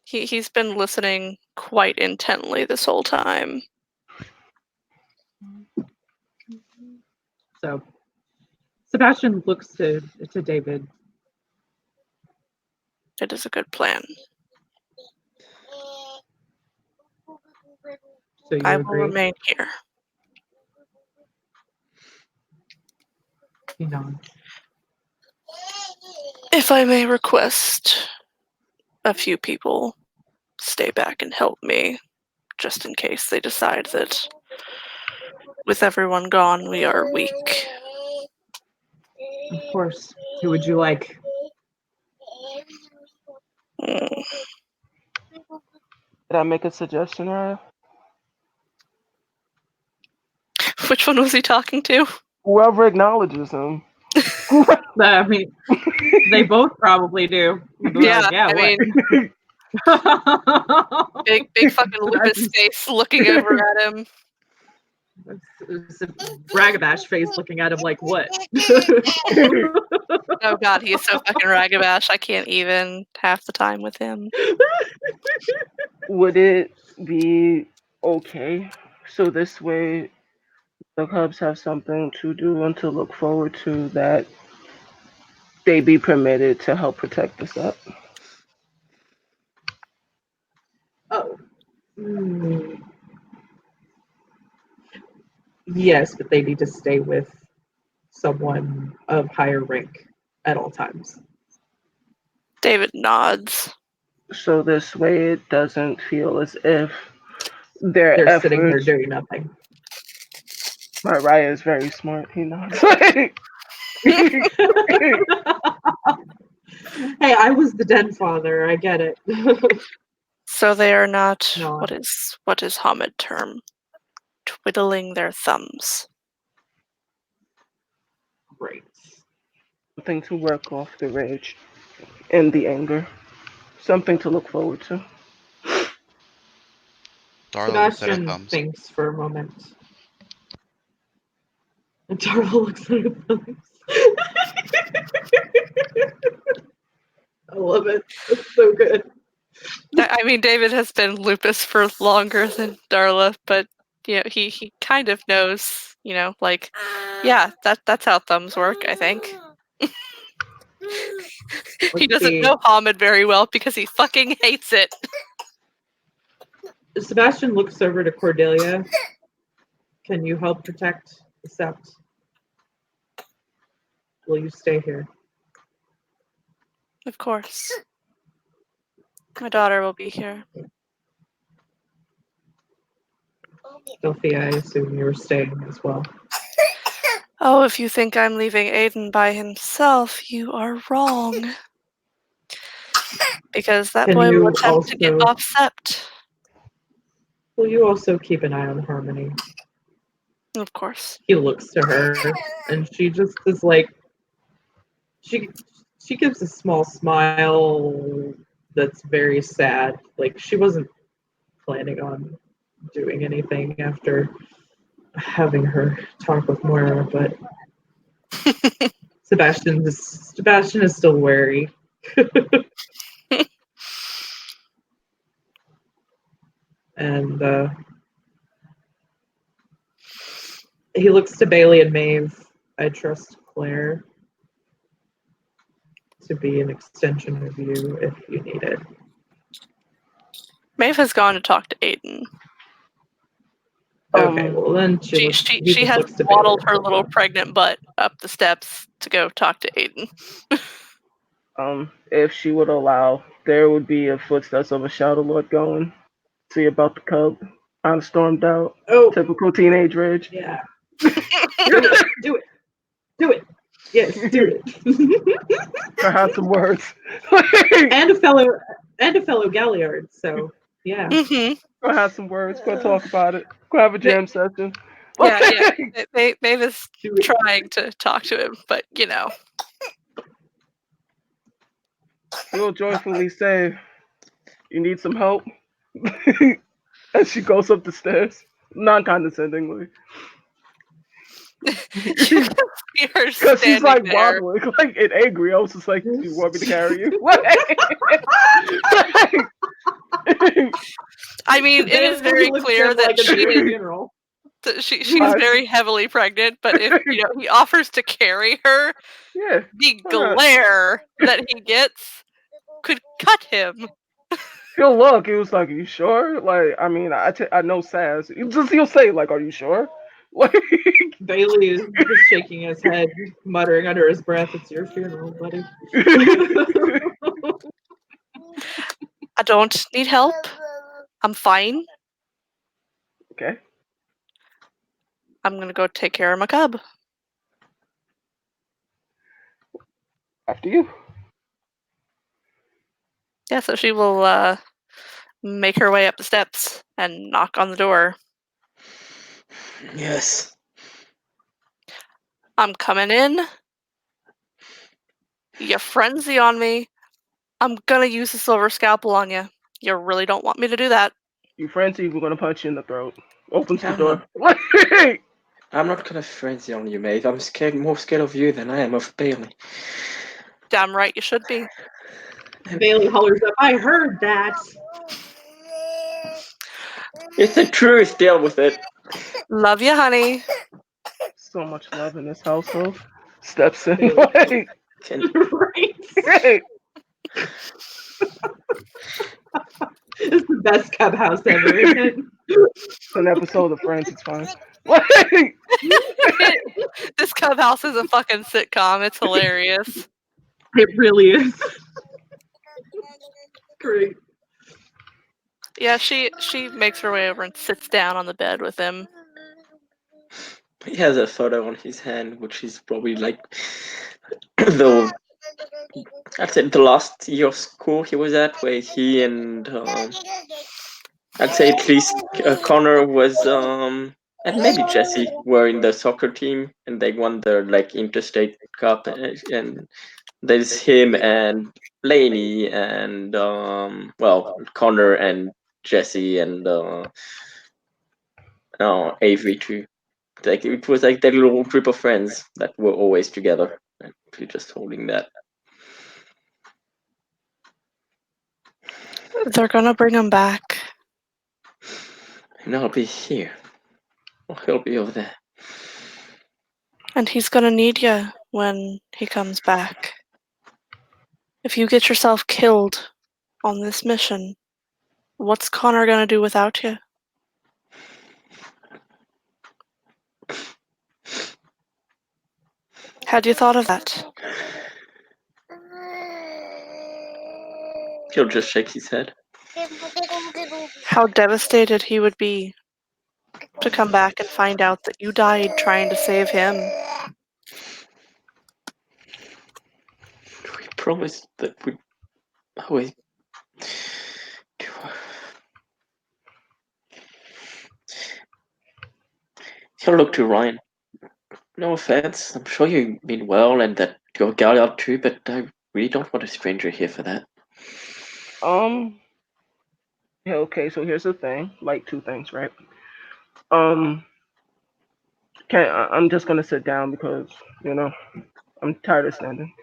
he's been listening quite intently this whole time. So Sebastian looks to David. It is a good plan. So you I will agree? remain here. He nods. If I may request, a few people stay back and help me, just in case they decide that with everyone gone, we are weak. Of course. Who would you like? Mm. Did I make a suggestion, Raya? Which one was he talking to? Whoever acknowledges him. I mean, they both probably do. Yeah, Like, I what? mean, big fucking lupus face looking over at him. It's a Bragabash face looking at him like, what? Oh god, he is so fucking ragabash. I can't even half the time with him. Would it be okay? So this way, the Cubs have something to do and to look forward to, that they be permitted to help protect the set. Oh. Hmm. Yes, but they need to stay with someone of higher rank at all times. David nods. So this way, it doesn't feel as if their They're efforts. sitting there doing nothing. Raya is very smart. He knows. Hey, I was the den father. I get it. So they are not No. what is Hamid term? Twiddling their thumbs. Great. Something to work off the rage and the anger. Something to look forward to. Darla looks at her Sebastian thumbs. thinks for a moment. And Darla looks at her thumbs. I love it. It's so good. I mean, David has been lupus for longer than Darla, but he kind of knows, like, yeah, that's how thumbs work, I think. He doesn't know Hamid very well because he fucking hates it. Sebastian looks over to Cordelia Can you help protect the sept? Will you stay here? Of course. My daughter will be here. Sophia, I assume you're staying as well. Oh, if you think I'm leaving Aiden by himself, you are wrong. Because that Can boy will you attempt to get also- off sept. Will you also keep an eye on Harmony? Of course. He looks to her, and she just is like, she gives a small smile that's very sad. Like she wasn't planning on doing anything after having her talk with Moira, but Sebastian is still wary. And he looks to Bailey and Maeve. I trust Claire to be an extension of you if you need it. Maeve has gone to talk to Aiden. Okay, well then he She just has looks to waddled Bailey. her little pregnant butt up the steps to go talk to Aiden. If she would allow, there would be a footsteps of a Shadow Lord going. See about the cub. I'm stormed out. Oh, Typical teenage rage. yeah. Do it. Yes, do it. I had some words. and a fellow Galliard. So yeah. Mm-hmm. Go have some words. Go talk about it. Go have a jam session. Yeah. Maeve is Do it. trying to talk to him, but you know. He'll joyfully say, "You need some help?" As she goes up the stairs, non-condescendingly, You can see her because she's standing like there. wobbling, like and angry. I was just like, "Do you want me to carry you?" I mean, it is very clear that she's very heavily pregnant, but if he offers to carry her, Yeah, the why not? glare that he gets could cut him. He'll look. He was like, "Are you sure?" Like, I mean, I know Sass. He'll say like, "Are you sure?" Like, Bailey is just shaking his head, muttering under his breath, "It's your funeral, buddy." I don't need help. I'm fine. okay. I'm gonna go take care of my cub. After you. Yeah, so she will make her way up the steps and knock on the door. Yes. I'm coming in. You frenzy on me. I'm gonna use the silver scalpel on you. You really don't want me to do that. You frenzy, we're gonna punch you in the throat. Opens the I'm door. I'm not gonna frenzy on you, mate. I'm more scared of you than I am of Bailey. Damn right you should be. Bailey hollers up, "I heard that." It's the truth. Deal with it. Love you, honey. So much love in this household. Steps in. Bailey. Wait. Right. Hey. It's the best cub house ever, isn't it? It's an episode of Friends. It's fine. Wait. This cub house is a fucking sitcom. It's hilarious. It really is. Great. Yeah, she makes her way over and sits down on the bed with him. He has a photo on his hand, which is probably like the I'd say the last year of school he was at, where he and I'd say at least Connor was and maybe Jesse were in the soccer team, and they won the like interstate cup, and there's him and Laney and Connor and Jesse and Avery too. Like it was like that little group of friends that were always together. And we're just holding that. They're gonna bring him back. And I'll be here. Or he'll be over there. And he's gonna need you when he comes back. If you get yourself killed on this mission, what's Connor gonna do without you? Had you thought of that? He'll just shake his head. How devastated he would be to come back and find out that you died trying to save him. We promised that we'd always do. He'll look to Ryan. No offense, I'm sure you mean well and that you're Galliard too, but I really don't want a stranger here for that. Yeah, okay, so here's the thing. Like two things, right? Um, I'm just gonna sit down because, you know, I'm tired of standing.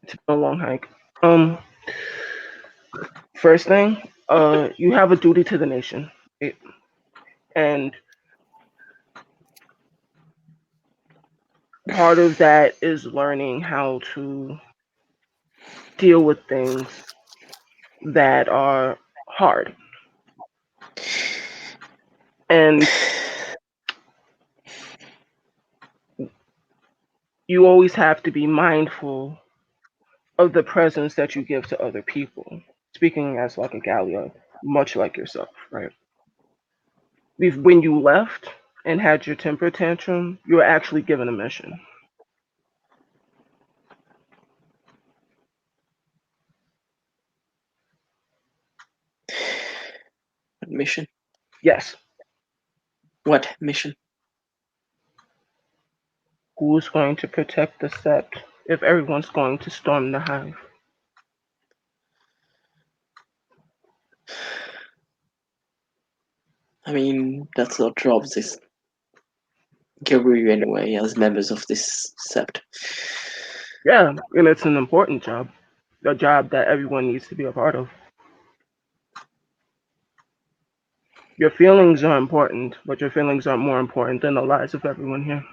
It's been a long hike. Um, First thing, you have a duty to the nation, right? And part of that is learning how to deal with things that are hard. And you always have to be mindful of the presence that you give to other people. Speaking as like a Gallia, much like yourself, right? When you left and had your temper tantrum, you were actually given a mission. What mission? Yes, What mission? who's going to protect the sept if everyone's going to storm the hive? I mean, that's our jobs, is Gilru anyway, as members of this sept. Yeah, and it's an important job, a job that everyone needs to be a part of. Your feelings are important, but your feelings are more important than the lives of everyone here.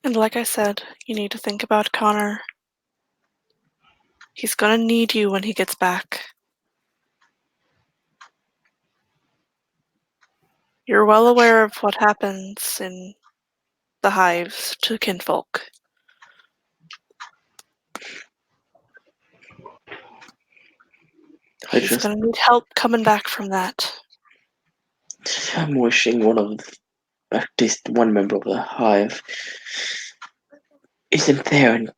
And like I said, you need to think about Connor. He's gonna need you when he gets back. You're well aware of what happens in the hives to kinfolk. He's gonna need help coming back from that. I'm wishing at least one member of the hive isn't there and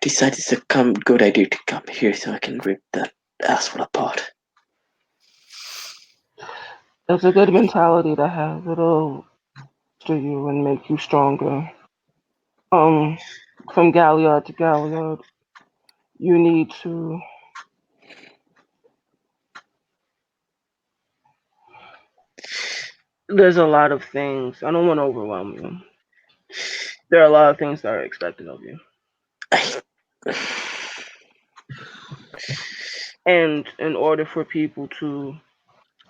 decides it's a good idea to come here so I can rip that asshole apart. That's a good mentality to have. It'll to you and make you stronger. Um, from Galliard to Galliard, you need to. There's a lot of things. I don't want to overwhelm you. There are a lot of things that are expected of you. And in order for people to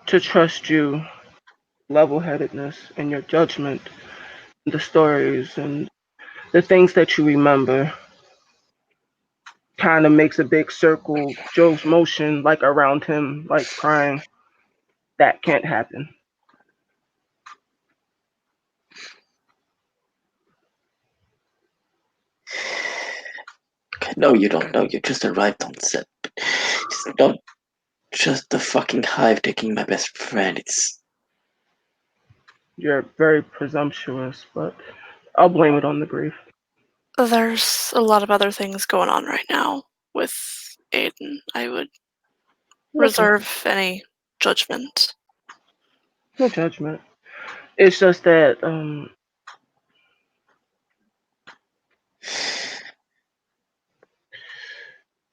trust you, level-headedness and your judgment, the stories and the things that you remember kind of makes a big circle. Joe's motion like around him, like crying. That can't happen. No, you don't know. You just arrived on set. It's not just the fucking hive taking my best friend. It's You're very presumptuous, but I'll blame it on the grief. There's a lot of other things going on right now with Aiden. I would reserve any judgment. No judgment. It's just that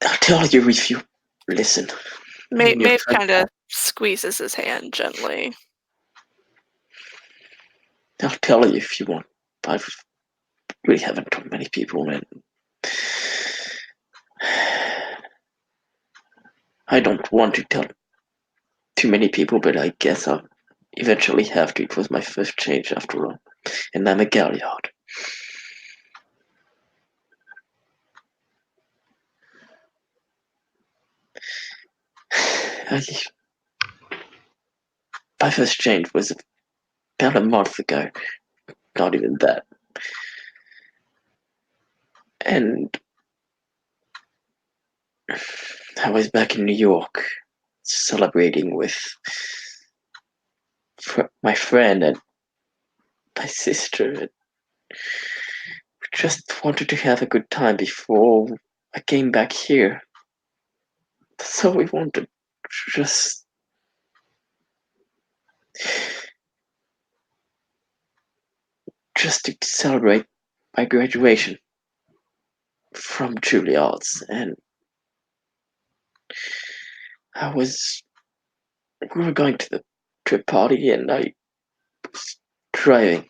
I'll tell you if you listen. Maeve kind of squeezes his hand gently. I'll tell you if you want. I really haven't told many people, and I don't want to tell too many people, but I guess I'll eventually have to. It was my first change after all, and I'm a Galliard. my first change was about a month ago. Not even that. And I was back in New York celebrating with my friend and my sister. And we just wanted to have a good time before I came back here. That's all we wanted. Just just to celebrate my graduation from Juilliard's. And I was we were going to a party, and I was driving.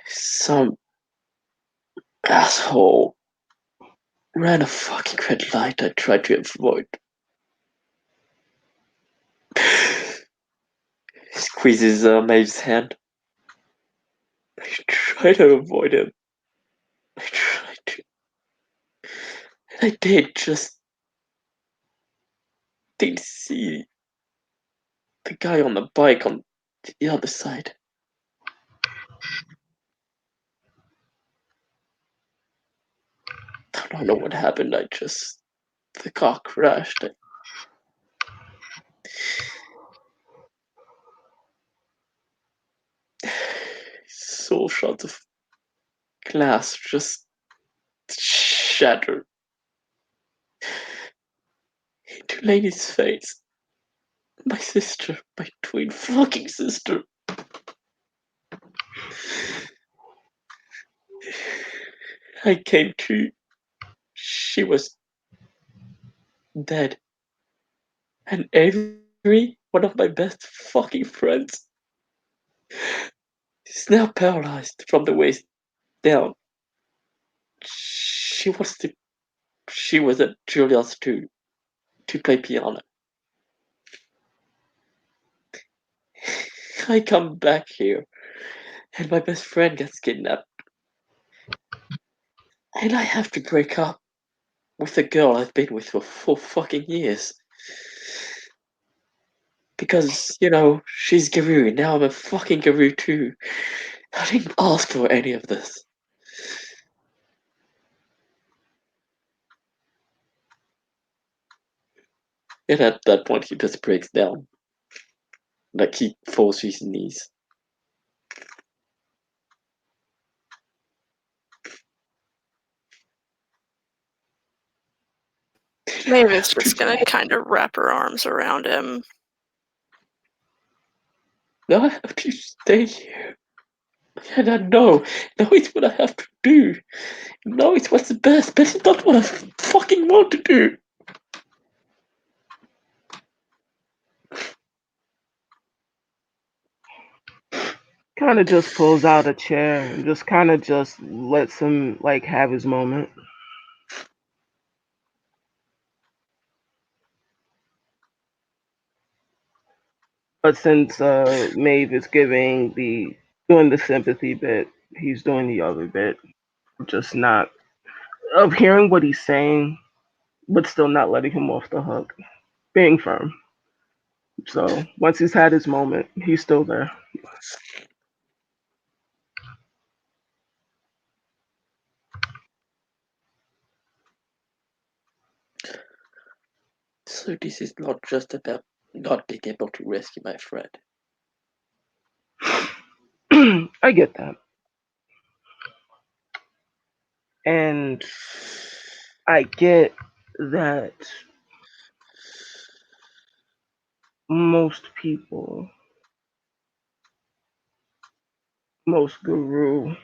Some asshole ran a fucking red light I tried to avoid. Squeezes Maeve's hand. I tried to avoid him. I tried to. And I did, just didn't see the guy on the bike on the other side. I don't know what happened. The car crashed. I saw shards of glass just shattered into Lady's face. My sister, my twin fucking sister. I came to. She was dead. And Avery, one of my best fucking friends, is now paralyzed from the waist down. She was to. She was at Juilliard's to play piano. I come back here, and my best friend gets kidnapped, and I have to break up with a girl I've been with for 4 fucking years. Because, she's Garou, and now I'm a fucking Garou too. I didn't ask for any of this. And at that point, he just breaks down. Like, he falls to his knees. Maeve is just gonna kind of wrap her arms around him. Now I have to stay here. And I know it's what I have to do. No, it's what's the best, but it's not what I fucking want to do. Kind of just pulls out a chair and just kind of just lets him like have his moment. But since Maeve is doing the sympathy bit, he's doing the other bit, just not of hearing what he's saying, but still not letting him off the hook, being firm. So once he's had his moment, he's still there. So this is not just about not being able to rescue my friend. I get that. And I get that most people, most guru,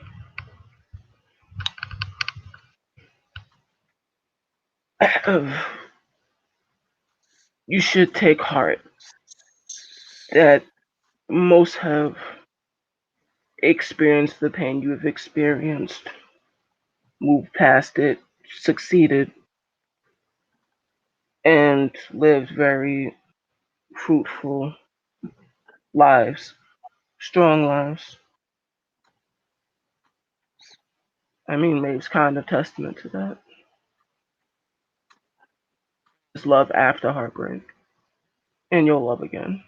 you should take heart that most have experienced the pain you've experienced, moved past it, succeeded, and lived very fruitful lives, strong lives. I mean, Maeve's kind of testament to that. It's love after heartbreak. and you'll love again.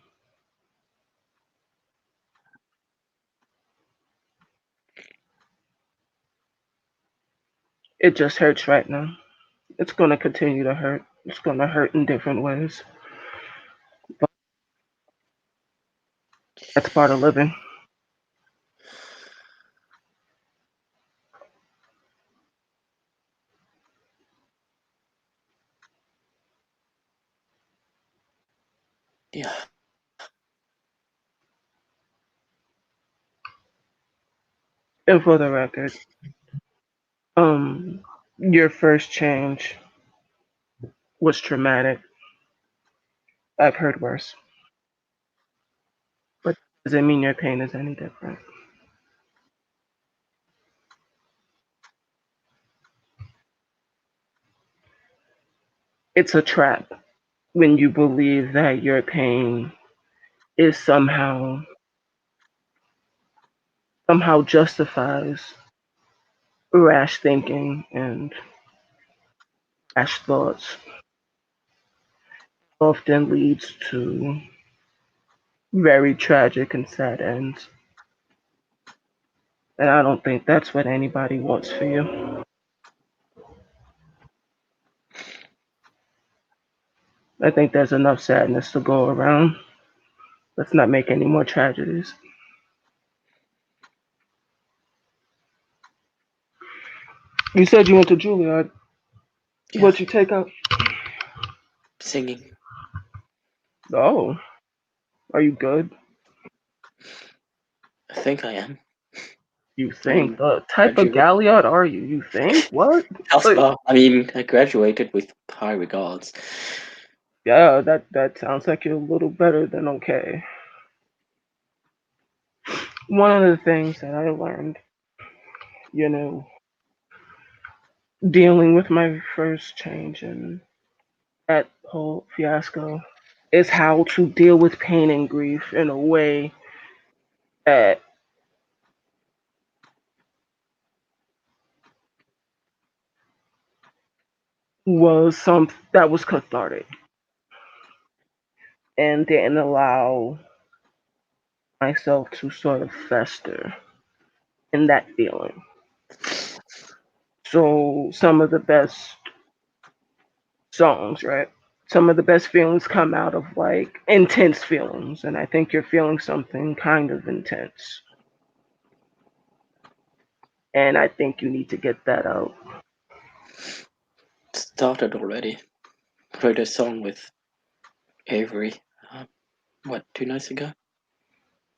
It just hurts right now. It's gonna continue to hurt. It's gonna hurt in different ways. But that's part of living. Yeah. And for the record, your first change was traumatic. I've heard worse. But does it mean your pain is any different? It's a trap when you believe that your pain is somehow justifies rash thinking and rash thoughts. Often leads to very tragic and sad ends. And I don't think that's what anybody wants for you. I think there's enough sadness to go around. Let's not make any more tragedies. You said you went to Juilliard. Yeah. What'd you take out? Singing. Oh, are you good? I think I am. You I think? mean, The type of graduate. Galliard are you? You think? What? Like, Well, I mean, I graduated with high regards. yeah, that sounds like you're a little better than okay. One of the things that I learned, you know, dealing with my first change and that whole fiasco, is how to deal with pain and grief in a way that that was cathartic and didn't allow myself to sort of fester in that feeling. So some of the best songs, right? Some of the best feelings come out of like intense feelings, and I think you're feeling something kind of intense. And I think you need to get that out. Started already. Wrote a song with Avery. What, 2 nights ago?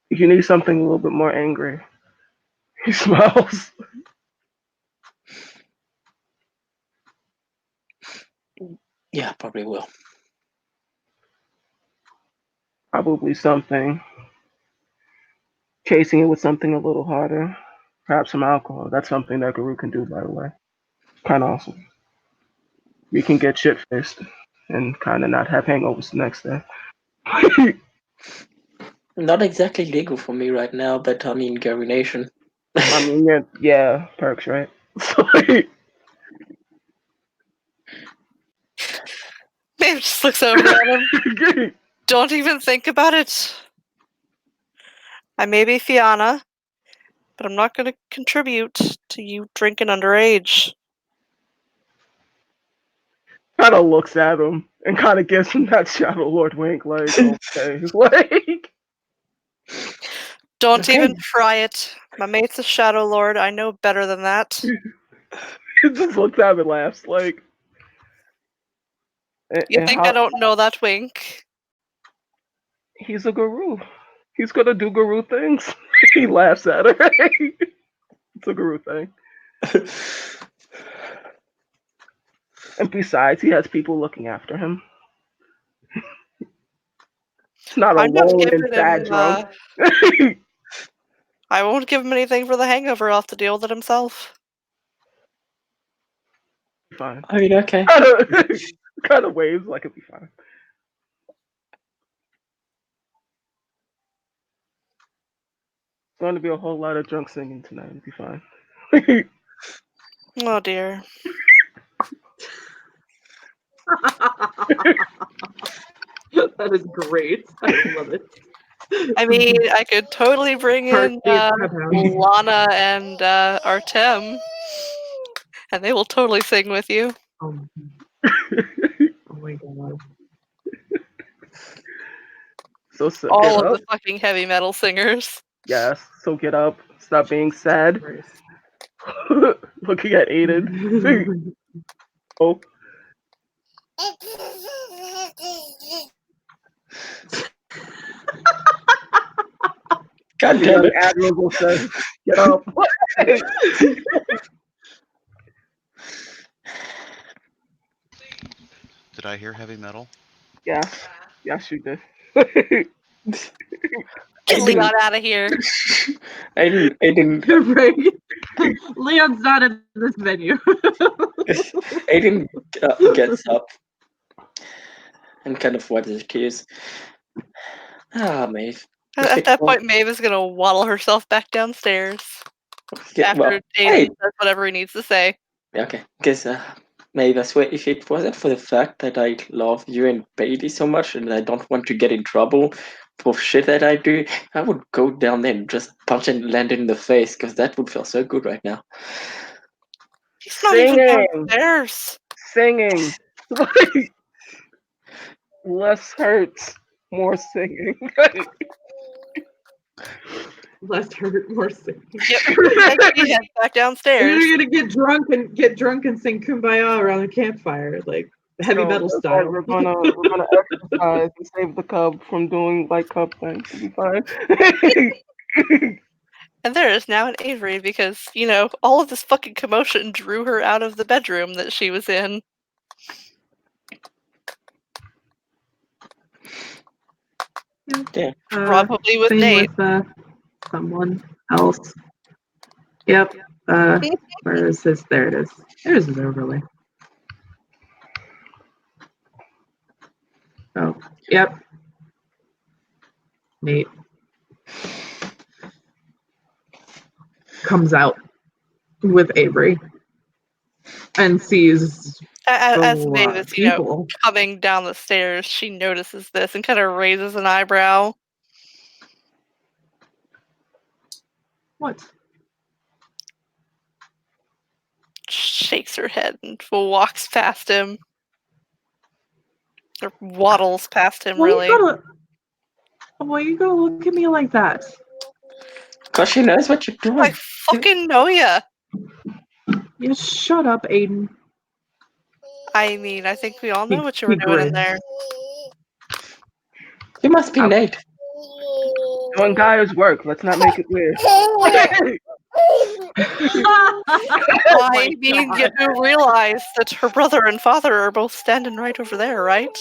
You need something a little bit more angry. He smiles. Yeah, probably will. Probably something. Chasing it with something a little harder. Perhaps some alcohol. That's something that Guru can do, by the way. Kind of awesome. We can get shit faced and kind of not have hangovers the next day. Not exactly legal for me right now, but I mean, Gary Nation. I mean, yeah, perks, right? Maeve just looks over there at him. Don't even think about it. I may be Fiona, but I'm not going to contribute to you drinking underage. Kind of looks at him and kind of gives him that Shadow Lord wink, like, okay, like. Don't Okay. even try it. My mate's a Shadow Lord. I know better than that. He just looks at him and laughs, like. You And think I how don't know that wink? he's a guru. He's gonna do guru things. He laughs at her. It's a guru thing. And besides, he has people looking after him. It's not I'm not alone and giving sad him. drunk. I won't give him anything for the hangover. I'll have to deal with it himself. Fine. I mean, okay. Kind of waves like it'll be fine. It's going to be a whole lot of drunk singing tonight. It'll be fine. Oh dear. That is great. I love it. I mean, I could totally bring in Heartbeat Clubhouse. Lana and Artem, and they will totally sing with you. Oh my god. So get All of up. the fucking heavy metal singers. Yes. So get up. Stop being sad. Looking at Aiden. Oh. God The damn young it. admiral says, "Get up." Did I hear heavy metal? Yes. Yes, you did. Get Leon out of here. I didn't Right. Leon's not in this venue. Aiden gets up and kind of wipes his tears. Ah, Maeve. At that point, Maeve is gonna waddle herself back downstairs after Aiden says whatever he needs to say. Okay, because Maeve, I swear, if it wasn't for the fact that I love you and Bailey so much and I don't want to get in trouble for shit that I do, I would go down there and just punch and land in the face because that would feel so good right now. He's not even Singing. downstairs. Singing. Less hurts, more singing. Less hurt, more sick. Yep. He heads back downstairs. You're gonna get drunk and sing "Kumbaya" around the campfire, like heavy So metal that's style. right, we're gonna exercise and save the cub from doing like cub things. It'll be fine. And there is now an Avery because, you know, all of this fucking commotion drew her out of the bedroom that she was in. Yeah. Probably with same Nate. with someone else. Yep. Where is this? There it is. There's his overlay. Oh, yep. Nate comes out with Avery and sees As a Maeve lot of is, you know, people. coming down the stairs, she notices this and kind of raises an eyebrow. What? Shakes her head and walks past him. Or waddles past him, really. Why you gotta look at me like that? Because she knows what you're doing. I fucking know ya. You shut up, Aiden. I mean, I think we all know what you were He doing in grins. there. You must be Nate. Doing Gaia's work. Let's not make it weird. I mean, you do realize that her brother and father are both standing right over there, right?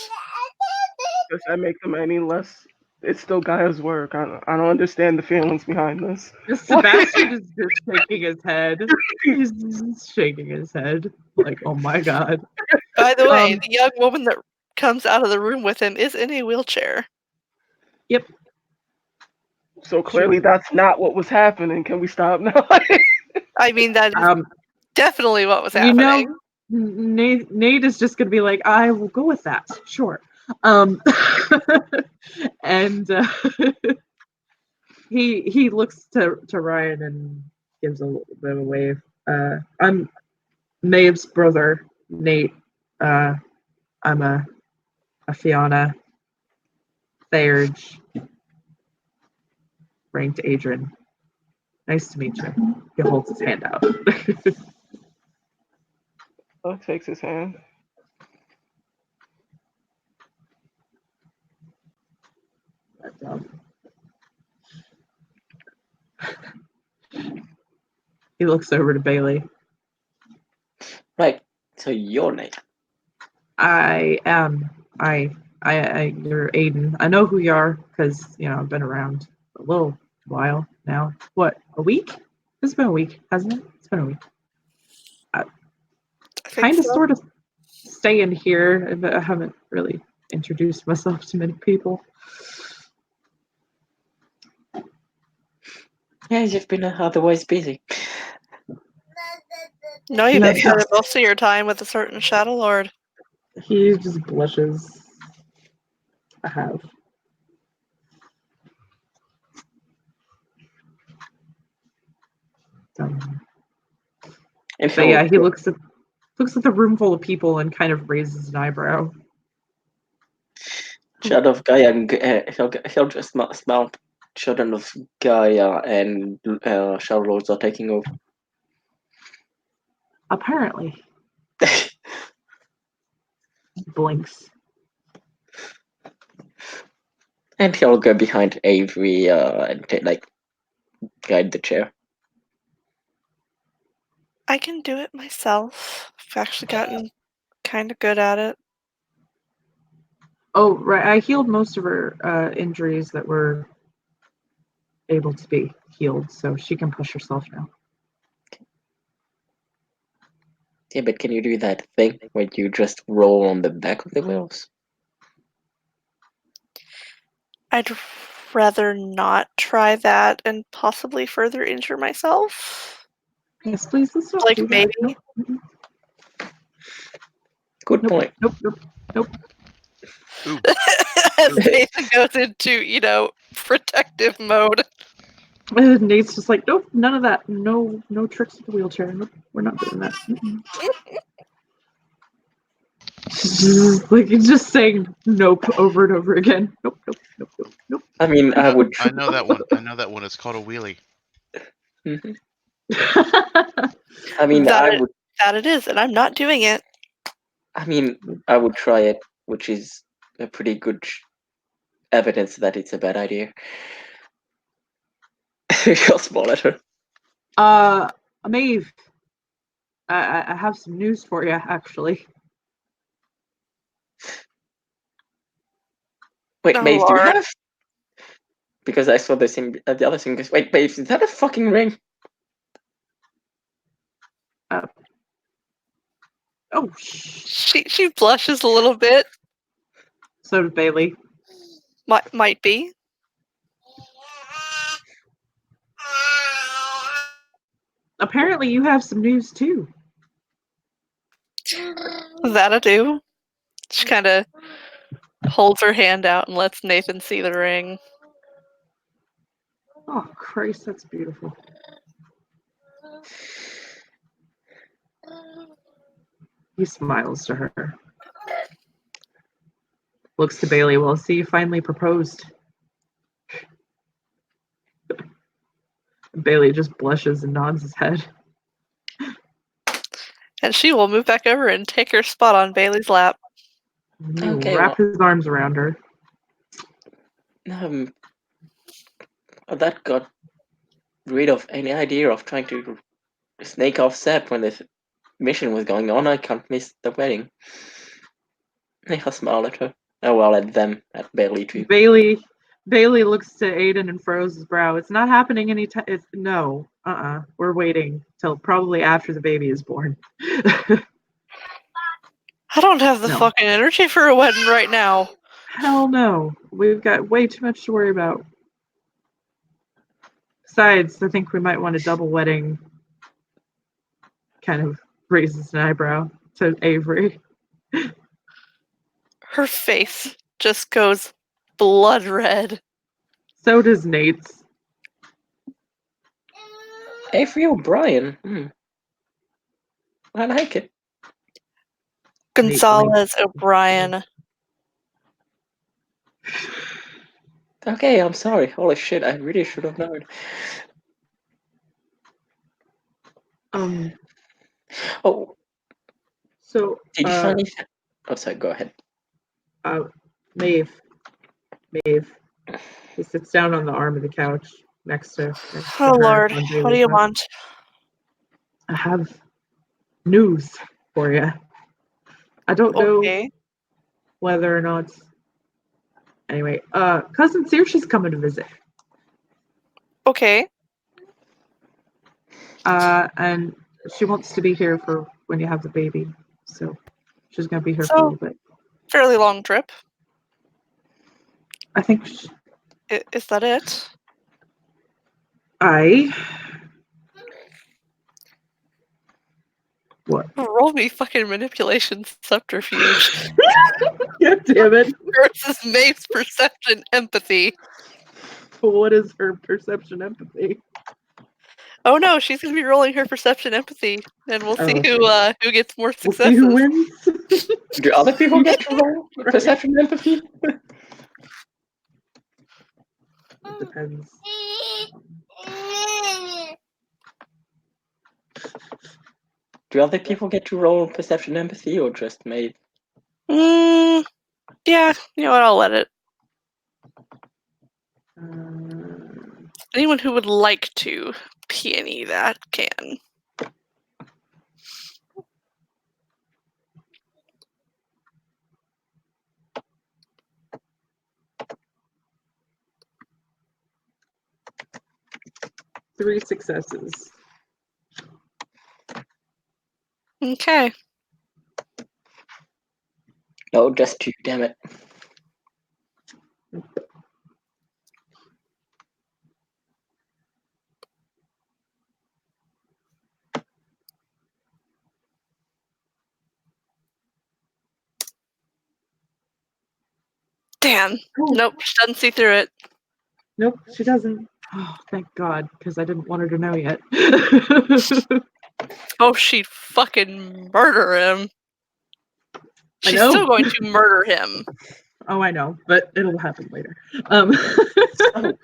Does that make them any less? It's still Gaia's work. I don't understand the feelings behind this. Sebastian is just shaking his head. He's just shaking his head. Like, oh my god. By the way, the young woman that comes out of the room with him is in a wheelchair. Yep. So clearly that's not what was happening. Can we stop now? I mean, that is definitely what was You happening. know, Nate is just gonna be like, I will go with that. Sure. And he looks to Ryan and gives a little bit of a wave. I'm Maeve's brother, Nate. I'm a Fiona Thairge, ranked Adrian. Nice to meet you. He holds his hand out. Oh, takes his hand. He looks over to Bailey. Right. So you're Nate. I am. You're Aiden. I know who you are because I've been around a little while now. What? A week? It's been a week, hasn't it? It's been a week. Kind of, sort of, staying here, but I haven't really introduced myself to many people. Yeah, you've been otherwise busy. No, you've been spending most of your time with a certain Shadow Lord. He just blushes. I have. And But he'll, yeah, he looks at the room full of people and kind of raises an eyebrow. Shadow of Gaia, and he'll just smell Shadow of Gaia and Shadow Lords are taking over. Apparently, blinks. And he'll go behind Avery and guide the chair. I can do it myself. I've actually gotten kind of good at it. Oh, right. I healed most of her injuries that were able to be healed, so she can push herself now. Yeah, but can you do that thing where you just roll on the back of the wheels? I'd rather not try that and possibly further injure myself. Yes, please. Let's not Like, do that. maybe. Nope. Mm-mm. Good Nope. point. Nope. Nope. Nope. Ooh, As Nathan goes into, protective mode. Nate's just like, nope, none of that. No tricks with the wheelchair. Nope, we're not doing that. Like he's just saying nope over and over again. Nope, nope, nope, nope, nope. I mean, I would. I know that one. I know that one. It's called a wheelie. Mhm. I mean, I would. That it is, and I'm not doing it. I mean, I would try it, which is a pretty good evidence that it's a bad idea. You'll smile at her. Maeve, I have some news for you, actually. Wait, Oh, Maeve, do you Lord. have? Because I saw the other thing. Wait, Maeve, is that a fucking ring? Oh, She blushes a little bit. so did Bailey. Might be. Apparently, you have some news too. That I do. She kind of holds her hand out and lets Nathan see the ring. Oh, Christ, that's beautiful. He smiles to her. Looks to Bailey. Well, see, you finally proposed. Bailey just blushes and nods his head. And she will move back over and take her spot on Bailey's lap. He will Okay, wrap his arms around her. That got rid of any idea of trying to snake off Seb when the mission was going on. I can't miss the wedding. I smile at her. Oh well, at them, at Bailey too. Bailey looks to Aiden and furrows his brow. It's not happening anytime. No. We're waiting till probably after the baby is born. I don't have the No. fucking energy for a wedding right now. Hell no. We've got way too much to worry about. Besides, I think we might want a double wedding. Kind of raises an eyebrow to Avery. Her face just goes blood red. So does Nate's. Avery O'Brien. I like it. Gonzalez O'Brien. Okay, I'm sorry. Holy shit, I really should have known. Oh, So did you finally? Oh, sorry. Go ahead. Maeve. He sits down on the arm of the couch next to Oh, her Lord. on What do Bailey's you lap. want? I have news for you. I don't know Okay. whether or not. Anyway, cousin Saoirse's coming to visit. Okay. And she wants to be here for when you have the baby. So she's gonna be here for a So, little bit. fairly long trip. I think Is that it? What? Roll roll me fucking manipulation subterfuge God damn it. versus Maeve's perception empathy. What is her perception empathy? Oh no, she's gonna be rolling her perception empathy, and we'll see who gets more We'll successes. see who wins. Do other people get to roll perception empathy? It depends. Do other people get to roll perception empathy or just Maeve? Yeah, you know what? I'll let it. Anyone who would like to peony that can. Three successes. Okay. No, just 2, damn it. Damn. Nope, she doesn't see through it. Nope, she doesn't. Oh, thank God, because I didn't want her to know yet. Oh, she'd fucking murder him. I She's know. still going to murder him. Oh, I know, but it'll happen later. But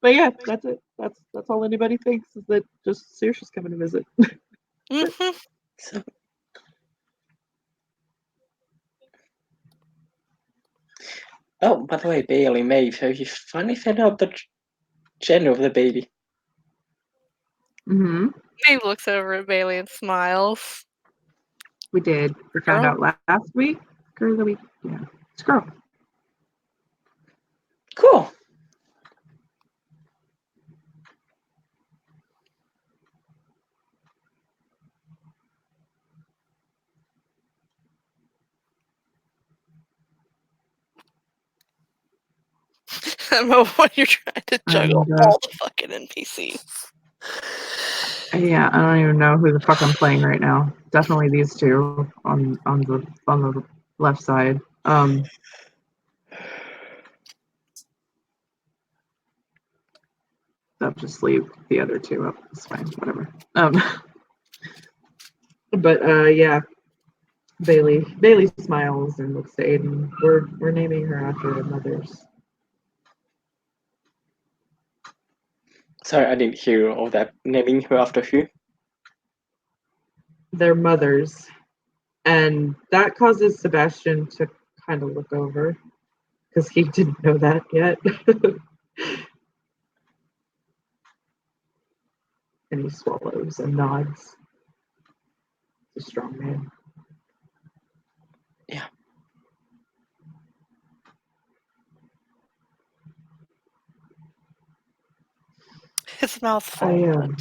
yeah, that's it. That's all anybody thinks is that just Saoirse's coming to visit. Mm-hmm. So, oh, by the way, Bailey, Maeve, have you finally found out the gender of the baby? Mm-hmm. Maeve looks over at Bailey and smiles. We did. We found out last week or the week. Yeah, it's a girl. Cool. I don't know when you're trying to juggle And, all the fucking NPCs. Yeah, I don't even know who the fuck I'm playing right now. Definitely these two on the left side. I'll just leave the other two up. It's fine, whatever. But yeah, Bailey smiles and looks to Aiden. We're naming her after her mothers. Sorry, I didn't hear all that. Naming her after who? Their mothers, and that causes Sebastian to kind of look over because he didn't know that yet. And he swallows and nods. He's a strong man. Yeah. His mouth full.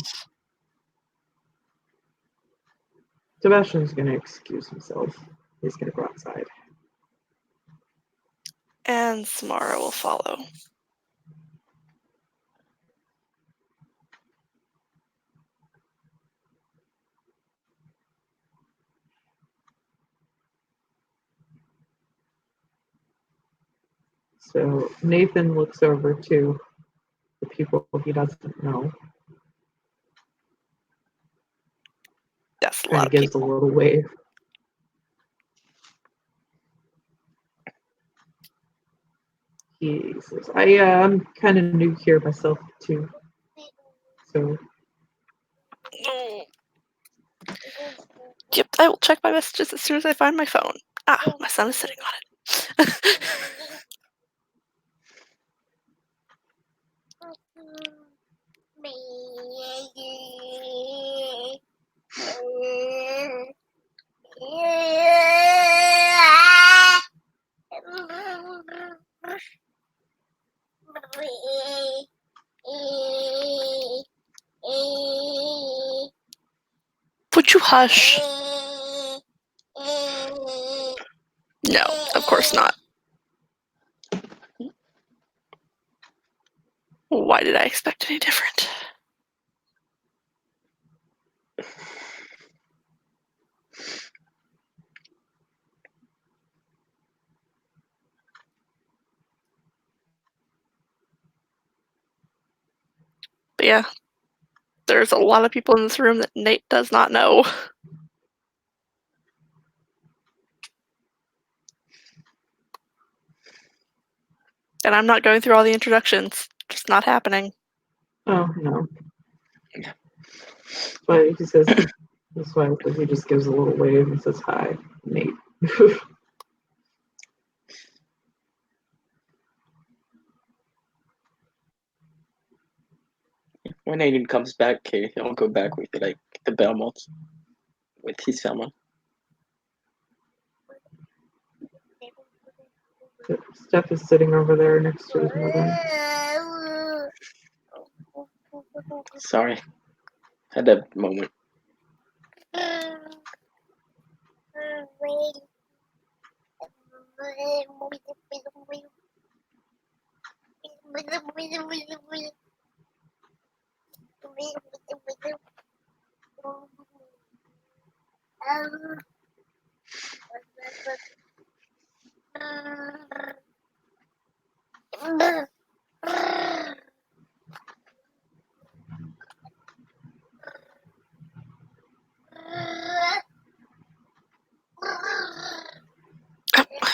Sebastian's gonna excuse himself. He's gonna go outside. And Samara will follow. So Nathan looks over to the people he doesn't know. That's a Kind lot of of gives people. a little wave. He says, I'm kind of new here myself too. So Yep, I will check my messages as soon as I find my phone. Ah, my son is sitting on it. Would you hush? No, of course not. Why did I expect any different? But yeah, there's a lot of people in this room that Nate does not know. And I'm not going through all the introductions. Just not happening. Oh no. But he says his wife, but he just gives a little wave and says hi, Nate. When Aiden comes back, he'll go back with like the Belmonts with his family. Steph is sitting over there next to his mother. Sorry, had that moment.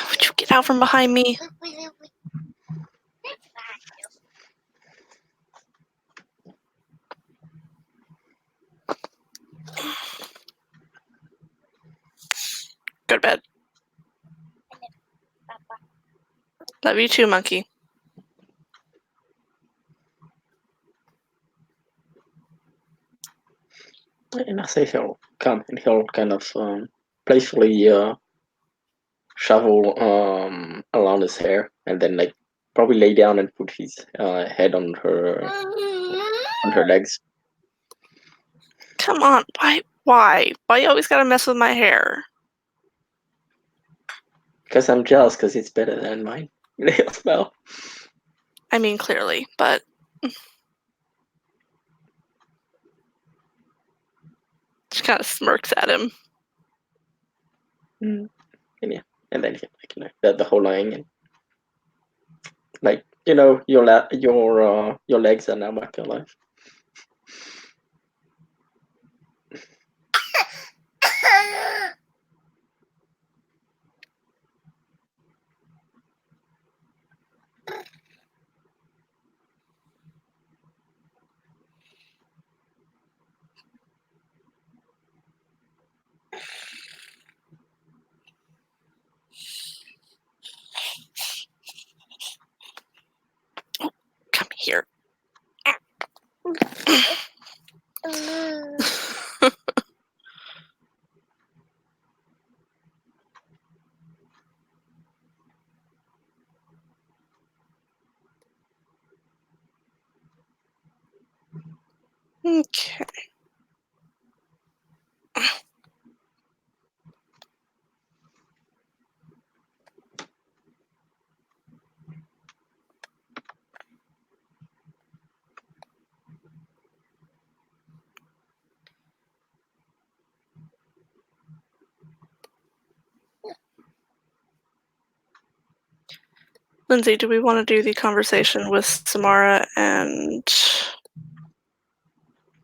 Would you get out from behind me? Go to bed. Love you too, monkey. And I say he'll come and he'll kind of playfully shovel around his hair and then like probably lay down and put his head on her legs. Come on, why? Why you always gotta mess with my hair? Because I'm jealous because it's better than mine. Well, I mean, clearly, but she kind of smirks at him. and yeah, and then like the whole line and like your legs are now back alive. Come here. Okay. Lindsay, do we want to do the conversation with Samara and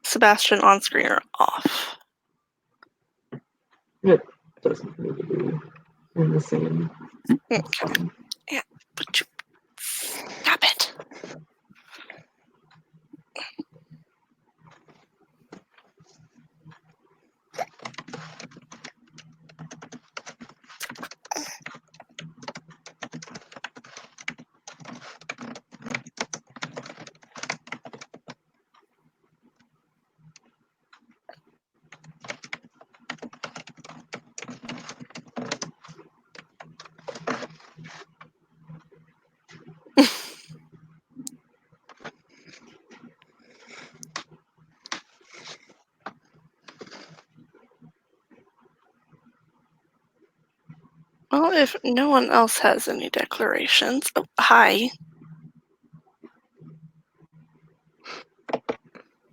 Sebastian on screen or off? It doesn't need to be in the same. It's Okay. fine. Yeah, but you stop it. Well, if no one else has any declarations. Oh, hi.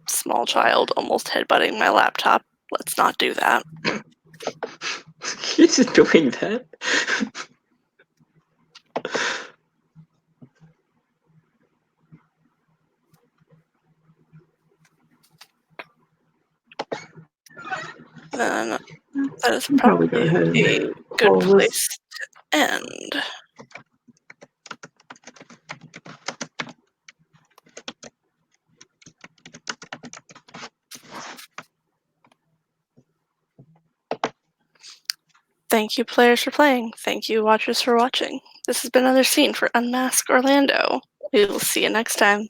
Small child almost headbutting my laptop. Let's not do that. He's doing that. then that is I'll probably go probably ahead and a good call this. place to end. Thank you, players, for playing. Thank you, watchers, for watching. This has been another scene for Unmask Orlando. We will see you next time.